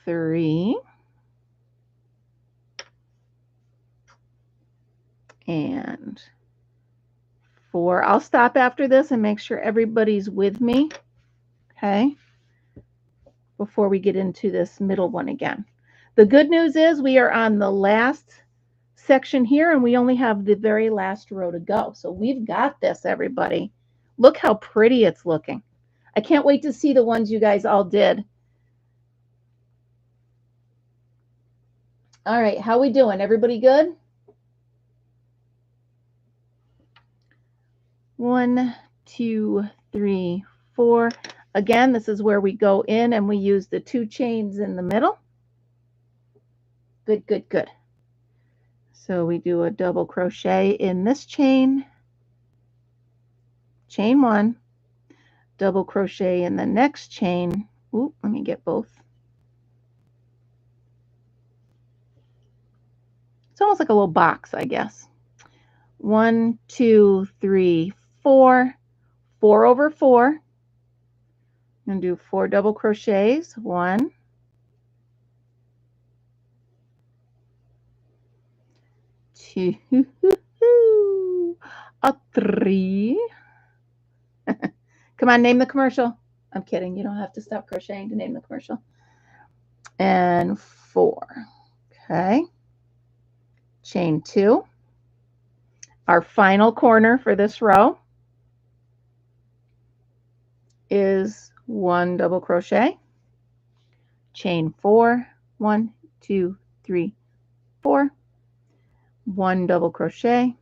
3, and 4. I'll stop after this and make sure everybody's with me, okay, before we get into this middle one again. The good news is we are on the last section here, and we only have the very last row to go. So we've got this, everybody. Look how pretty it's looking. I can't wait to see the ones you guys all did. All right, how we doing? Everybody good? 1, 2, 3, 4. Again, this is where we go in and we use the 2 chains in the middle. Good, good, good. So we do a double crochet in this chain, chain 1, double crochet in the next chain. Ooh, let me get both. It's almost like a little box, I guess. 1, 2, 3, 4, 4 over 4. I'm going to do 4 double crochets. 1, 2, a 3. Come on, name the commercial. I'm kidding. You don't have to stop crocheting to name the commercial. And 4. Okay. Chain 2. Our final corner for this row is 1 double crochet. Chain 4. 1, 2, 3, 4. 1 double crochet.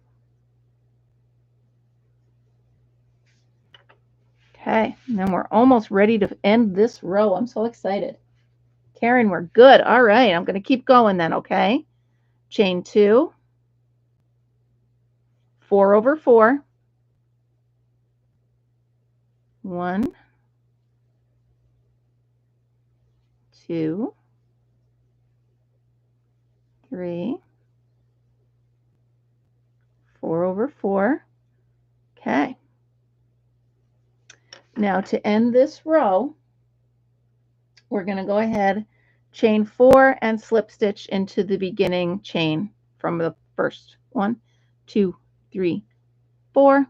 Okay, and then we're almost ready to end this row. I'm so excited. Karen, we're good. All right, I'm going to keep going then, okay? Chain 2, 4 over 4, 1, 2, 3, 4 over 4. Okay. Now to end this row, we're going to go ahead, chain 4 and slip stitch into the beginning chain from the first 1, 2, 3, 4.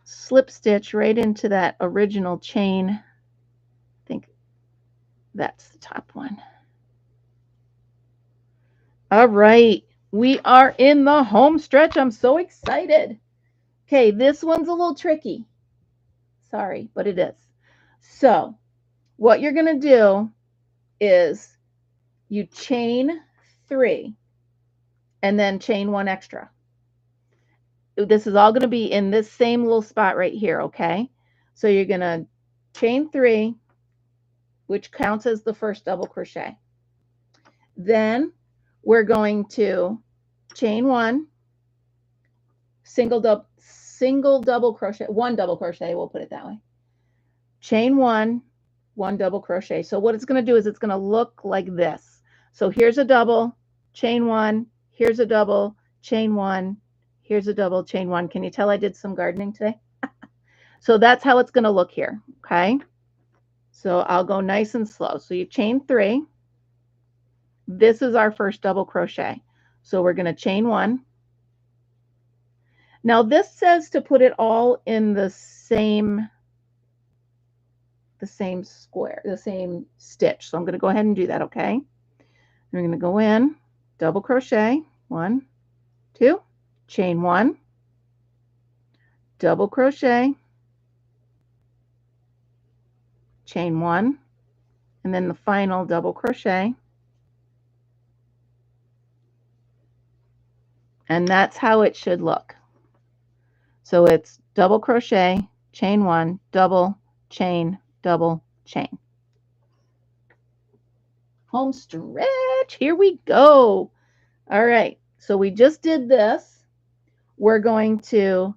Slip stitch right into that original chain. I think that's the top one. All right, we are in the home stretch. I'm so excited. Okay, this one's a little tricky. Sorry, but it is. So what you're going to do is you chain 3 and then chain 1 extra. This is all going to be in this same little spot right here, okay? So you're going to chain 3, which counts as the first double crochet. Then we're going to chain 1, single double crochet, 1 double crochet, we'll put it that way. Chain 1, 1 double crochet. So what it's going to do is it's going to look like this. So here's a double, chain 1, here's a double, chain 1, here's a double, chain 1. Can you tell I did some gardening today? So that's how it's going to look here, okay? So I'll go nice and slow. So you chain 3. This is our first double crochet. So we're going to chain 1. Now this says to put it all in the same square, the same stitch. So I'm going to go ahead and do that, okay? We're going to go in, double crochet, 1, 2, chain 1, double crochet, chain 1, and then the final double crochet. And that's how it should look. So it's double crochet, chain 1, double, chain, double, chain. Home stretch, here we go. All right, so we just did this. We're going to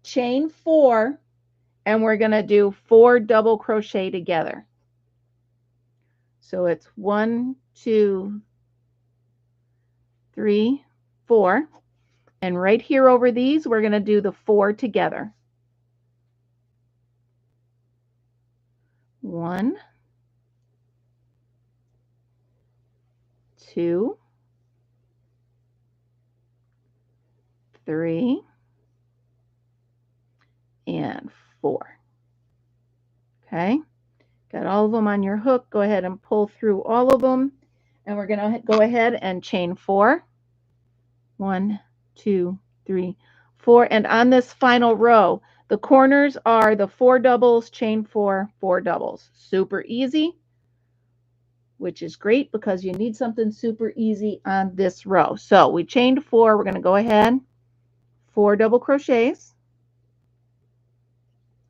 chain 4 and we're going to do 4 double crochet together. So it's 1, 2, 3, 4. And right here over these, we're going to do the 4 together. 1, 2, 3, and 4. Okay, got all of them on your hook. Go ahead and pull through all of them. And we're going to go ahead and chain 4. 1, 2, 3, 4. And on this final row, the corners are the 4 doubles, chain 4, 4 doubles. Super easy, which is great because you need something super easy on this row. So we chained 4. We're going to go ahead, 4 double crochets,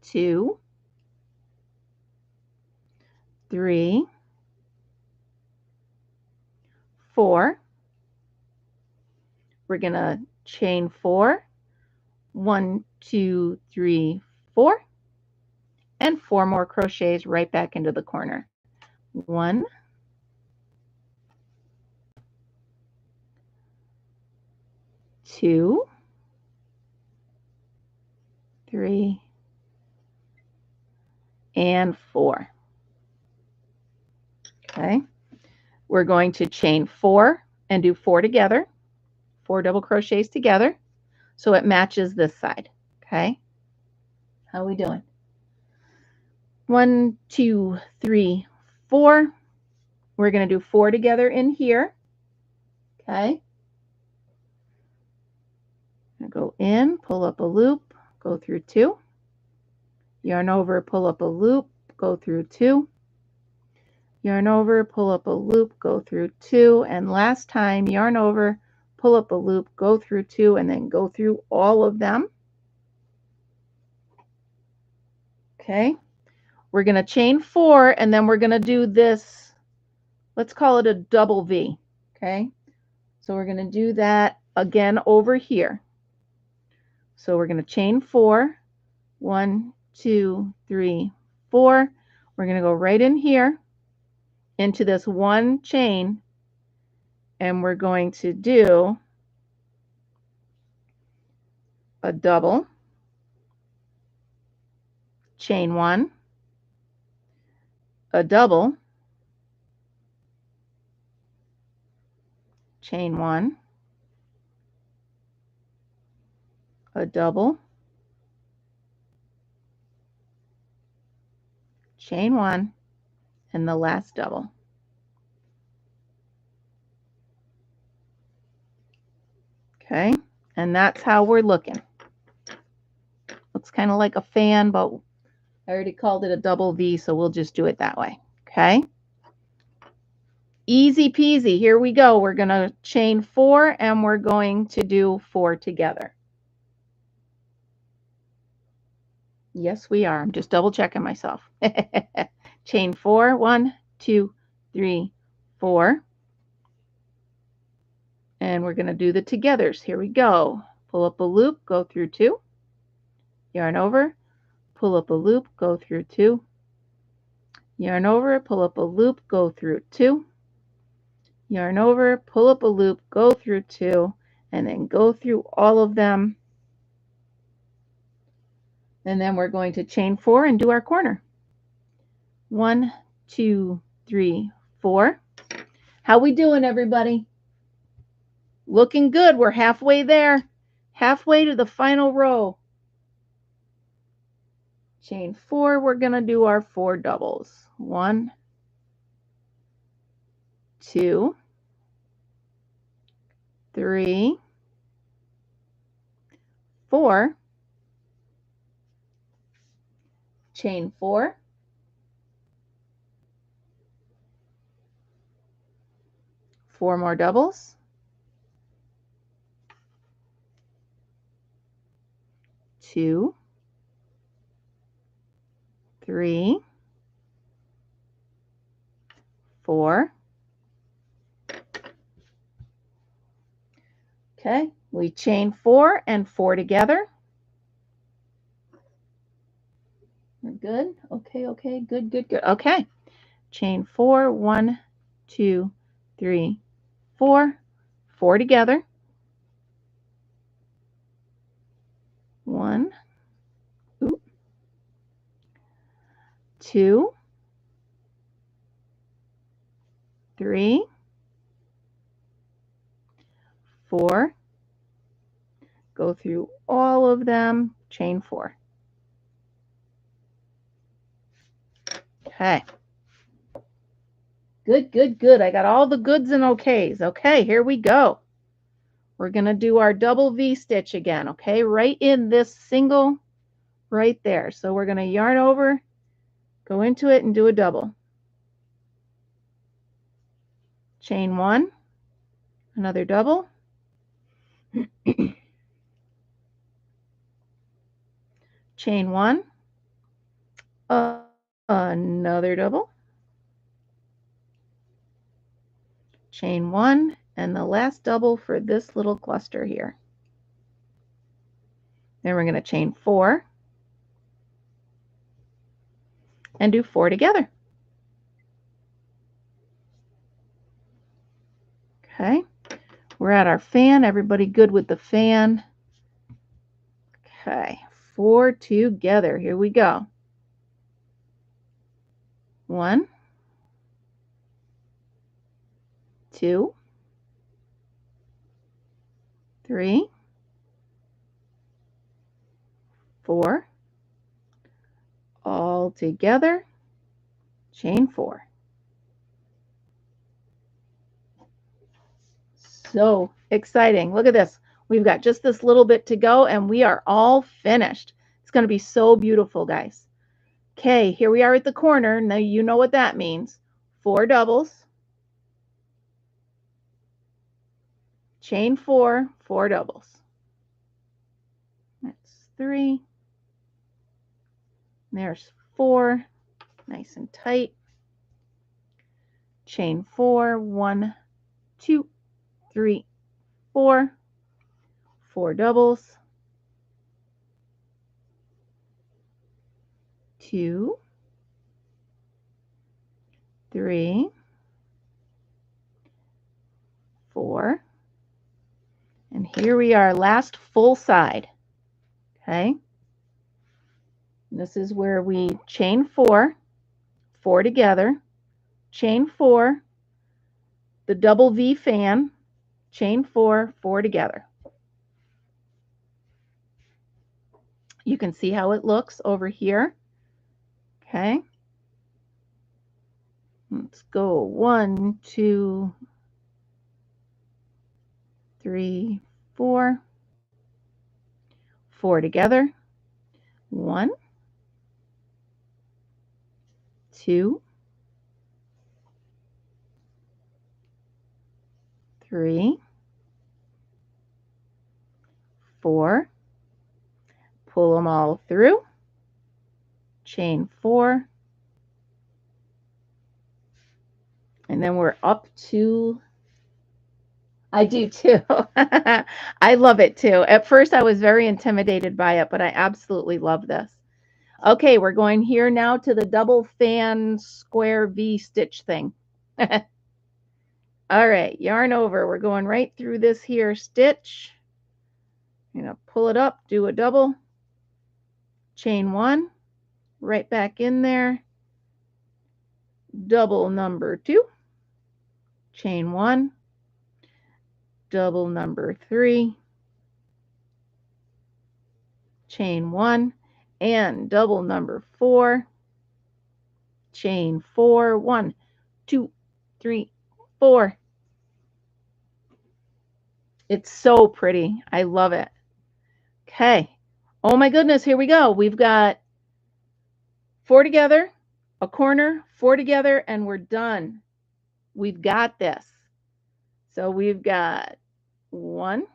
2, 3, 4. We're going to chain 4, 1, 2, 3, 4, and 4 more crochets right back into the corner. 1, 2, 3, and 4. Okay. We're going to chain 4 and do 4 together, 4 double crochets together, so it matches this side. Okay. How are we doing? 1, 2, 3, 4. We're going to do 4 together in here. Okay. Go in, pull up a loop, go through 2. Yarn over, pull up a loop, go through 2. Yarn over, pull up a loop, go through 2. And last time, yarn over, pull up a loop, go through 2, and then go through all of them. Okay. We're going to chain 4, and then we're going to do this, let's call it a double V. Okay. So we're going to do that again over here. So we're going to chain 4. 1, 2, 3, 4. We're going to go right in here into this one chain, and we're going to do a double, chain 1, a double, chain 1, a double, chain 1, and the last double. Okay, and that's how we're looking. Looks kind of like a fan, but I already called it a double V, so we'll just do it that way. Okay, easy peasy. Here we go. We're going to chain 4, and we're going to do 4 together. Yes, we are. I'm just double checking myself. Chain 4, 1, 2, 3, 4. And we're going to do the togethers. Here we go. Pull up a loop, go through 2. Yarn over, pull up a loop, go through 2. Yarn over, pull up a loop, go through 2. Yarn over, pull up a loop, go through 2, and then go through all of them. And then we're going to chain 4 and do our corner. 1, 2, 3, 4. How we doing, everybody? Looking good. We're halfway there. Halfway to the final row. Chain 4, we're going to do our 4 doubles. 1, 2, 3, 4. Chain 4. 4 more doubles. 2, 3, 4. Okay, we chain 4 and 4 together. We're good. Okay, okay, good, good, good. Okay, chain 4, 1, 2, 3, 4. 4 together. 1, 2, 3, 4. Go through all of them, chain 4. Okay. Good, good, good. I got all the goods and okays. Okay, here we go. We're going to do our double V stitch again, okay? Right in this single right there. So we're going to yarn over, go into it and do a double. Chain 1, another double. Chain 1, another double. Chain 1, and the last double for this little cluster here. Then we're going to chain 4 and do 4 together. Okay, we're at our fan. Everybody good with the fan? Okay, 4 together. Here we go. 1, 2, 3, 4, all together, chain 4. So exciting. Look at this. We've got just this little bit to go and we are all finished. It's going to be so beautiful, guys. Okay, here we are at the corner. Now you know what that means. 4 doubles, chain 4, 4 doubles. That's 3. There's 4, nice and tight. Chain 4, 1, 2, 3, 4, 4 doubles, 2, 3, 4, and here we are, last full side. Okay, this is where we chain 4, 4 together, chain 4, the double V fan, chain 4, 4 together. You can see how it looks over here. Okay, let's go 1, 2, 3, 4, 4 together. 1, 2, 3, 4, pull them all through, chain 4, and then we're up to, I do too. I love it too. At first I was very intimidated by it, but I absolutely love this. Okay, we're going here now to the double fan square V stitch thing. All right, yarn over. We're going right through this here stitch. I'm going to pull it up, do a double, chain 1, right back in there, double number 2, chain 1, double number 3, chain 1, and double number 4, chain 4, 1, 2, 3, 4. It's so pretty. I love it. Okay. Oh my goodness, here we go. We've got 4 together, a corner, 4 together, and we're done. We've got this. So we've got 1,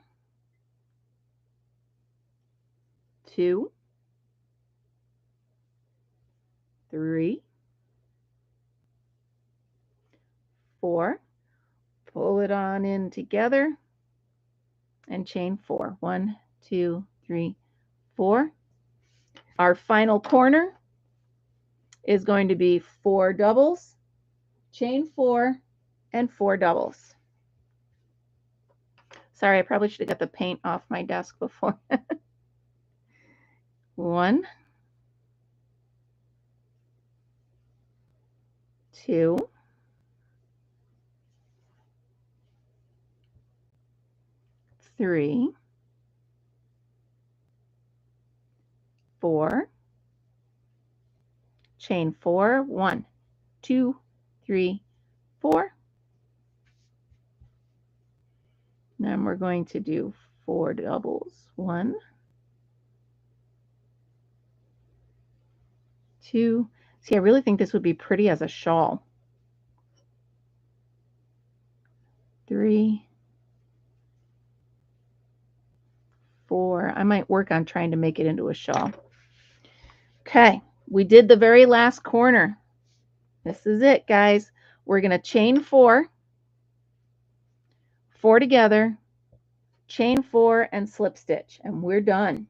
2, 3, 4, pull it on in together, and chain 4. 1, 2, 3, 4. Our final corner is going to be 4 doubles, chain 4, and 4 doubles. Sorry, I probably should have got the paint off my desk before. 1, 2, 3, 4, chain 4, 1, 2, 3, 4. Then we're going to do 4 doubles. 1, 2. See, I really think this would be pretty as a shawl. 3, 4. I might work on trying to make it into a shawl. Okay, we did the very last corner. This is it, guys. We're going to chain 4, 4 together, chain 4, and slip stitch, and we're done.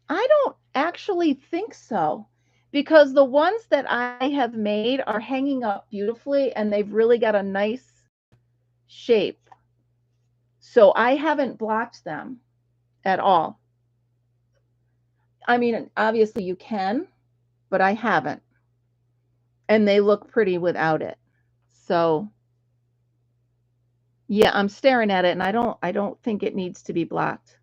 I don't actually think so, because the ones that I have made are hanging up beautifully and they've really got a nice shape. So I haven't blocked them at all. I mean, obviously you can, but I haven't. And they look pretty without it. So yeah, I'm staring at it and I don't think it needs to be blocked.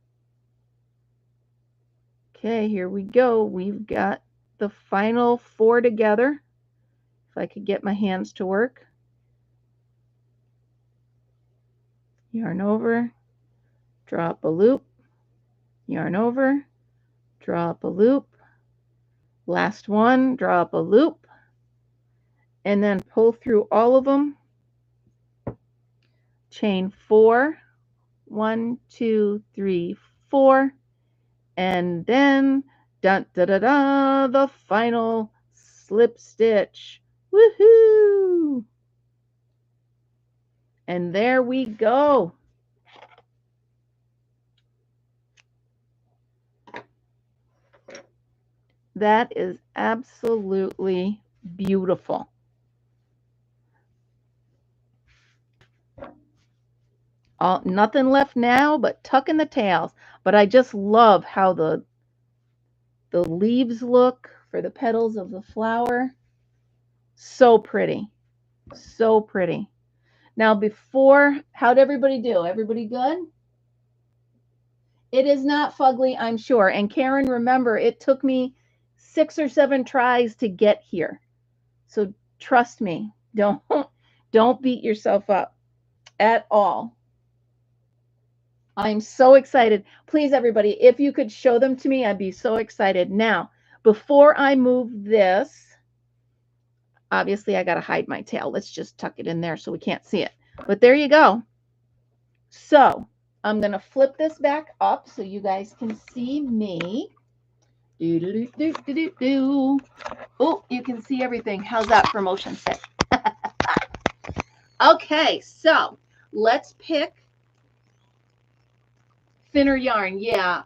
Okay, here we go. We've got the final 4 together. If I could get my hands to work. Yarn over, drop a loop, yarn over, drop a loop, last one, drop a loop, and then pull through all of them. Chain 4, 1, 2, 3, 4, and then dun da da da, the final slip stitch. Woohoo! And there we go. That is absolutely beautiful. Nothing left now but tucking the tails. But I just love how the leaves look for the petals of the flower. So pretty. So pretty. Now before, how'd everybody do? Everybody good? It is not fugly, I'm sure. And Karen, remember, it took me 6 or 7 tries to get here. So trust me, don't beat yourself up at all. I'm so excited. Please, everybody, if you could show them to me, I'd be so excited. Now, before I move this, obviously I got to hide my tail. Let's just tuck it in there so we can't see it. But there you go. So I'm going to flip this back up so you guys can see me. Oh, you can see everything. How's that for motion sick? Okay, so let's pick thinner yarn. Yeah.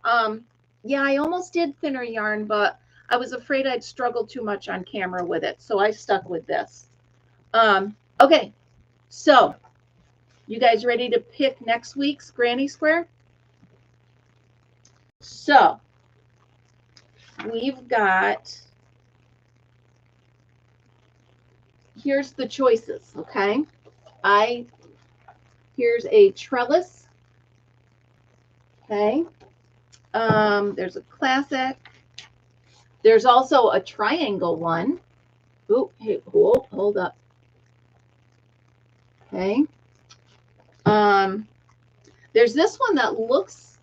Yeah, I almost did thinner yarn, but I was afraid I'd struggle too much on camera with it. So I stuck with this. Okay. So you guys ready to pick next week's Granny Square? So we've got, here's the choices. Okay. Here's a trellis. Okay. There's a classic. There's also a triangle one. Oh, hey, hold up. Okay. There's this one that looks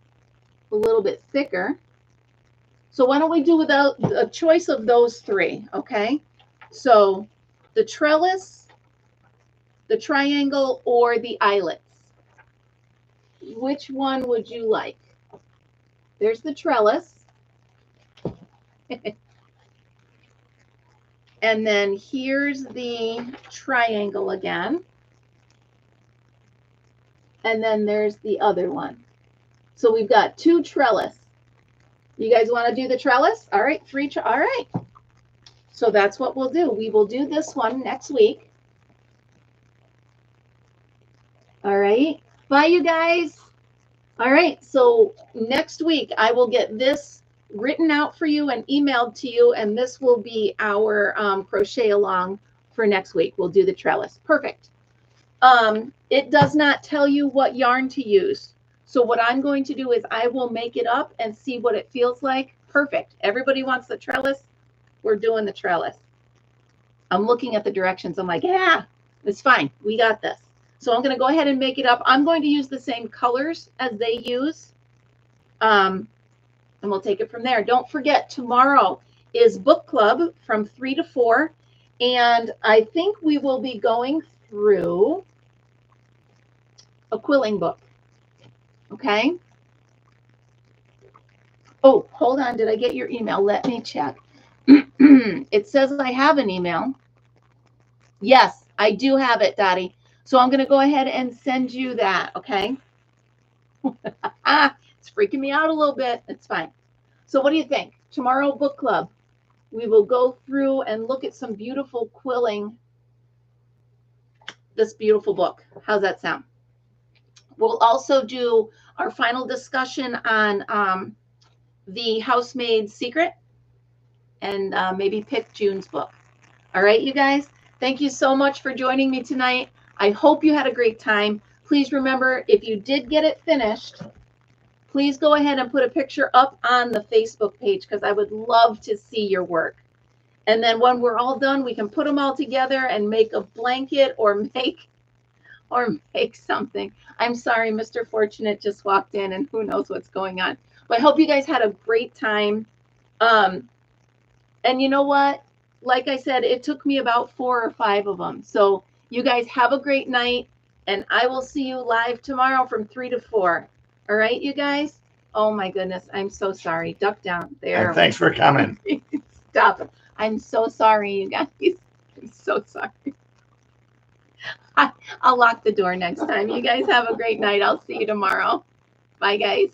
a little bit thicker. So why don't we do without a choice of those 3? Okay. So the trellis, the triangle, or the eyelets. Which one would you like? There's the trellis. And then here's the triangle again. And then there's the other one. So we've got 2 trellis. You guys want to do the trellis? All right, 3. All right. So that's what we'll do. We will do this one next week. All right. Bye, you guys. All right. So next week, I will get this written out for you and emailed to you. And this will be our crochet along for next week. We'll do the trellis. Perfect. It does not tell you what yarn to use. So what I'm going to do is I will make it up and see what it feels like. Perfect. Everybody wants the trellis. We're doing the trellis. I'm looking at the directions. I'm like, yeah, it's fine. We got this. So I'm going to go ahead and make it up. I'm going to use the same colors as they use. And we'll take it from there. Don't forget, tomorrow is book club from 3 to 4. And I think we will be going through a quilling book. Okay. Oh, hold on. Did I get your email? Let me check. It says I have an email. Yes, I do have it, Dottie. So I'm going to go ahead and send you that. Okay. It's freaking me out a little bit. It's fine. So what do you think? Tomorrow book club. We will go through and look at some beautiful quilling. This beautiful book. How's that sound? We'll also do our final discussion on the Housemaid Secret, and maybe pick June's book. All right, you guys, thank you so much for joining me tonight. I hope you had a great time. Please remember, if you did get it finished, please go ahead and put a picture up on the Facebook page, because I would love to see your work. And then when we're all done, we can put them all together and make a blanket or make something. I'm sorry, Mr. Fortunate just walked in and who knows what's going on. But I hope you guys had a great time. And you know what? Like I said, it took me about 4 or 5 of them. So you guys have a great night, and I will see you live tomorrow from 3 to 4. All right, you guys? Oh my goodness, I'm so sorry. Duck down there. And thanks for coming. Stop. I'm so sorry, you guys. I'm so sorry. I'll lock the door next time. You guys have a great night. I'll see you tomorrow. Bye, guys.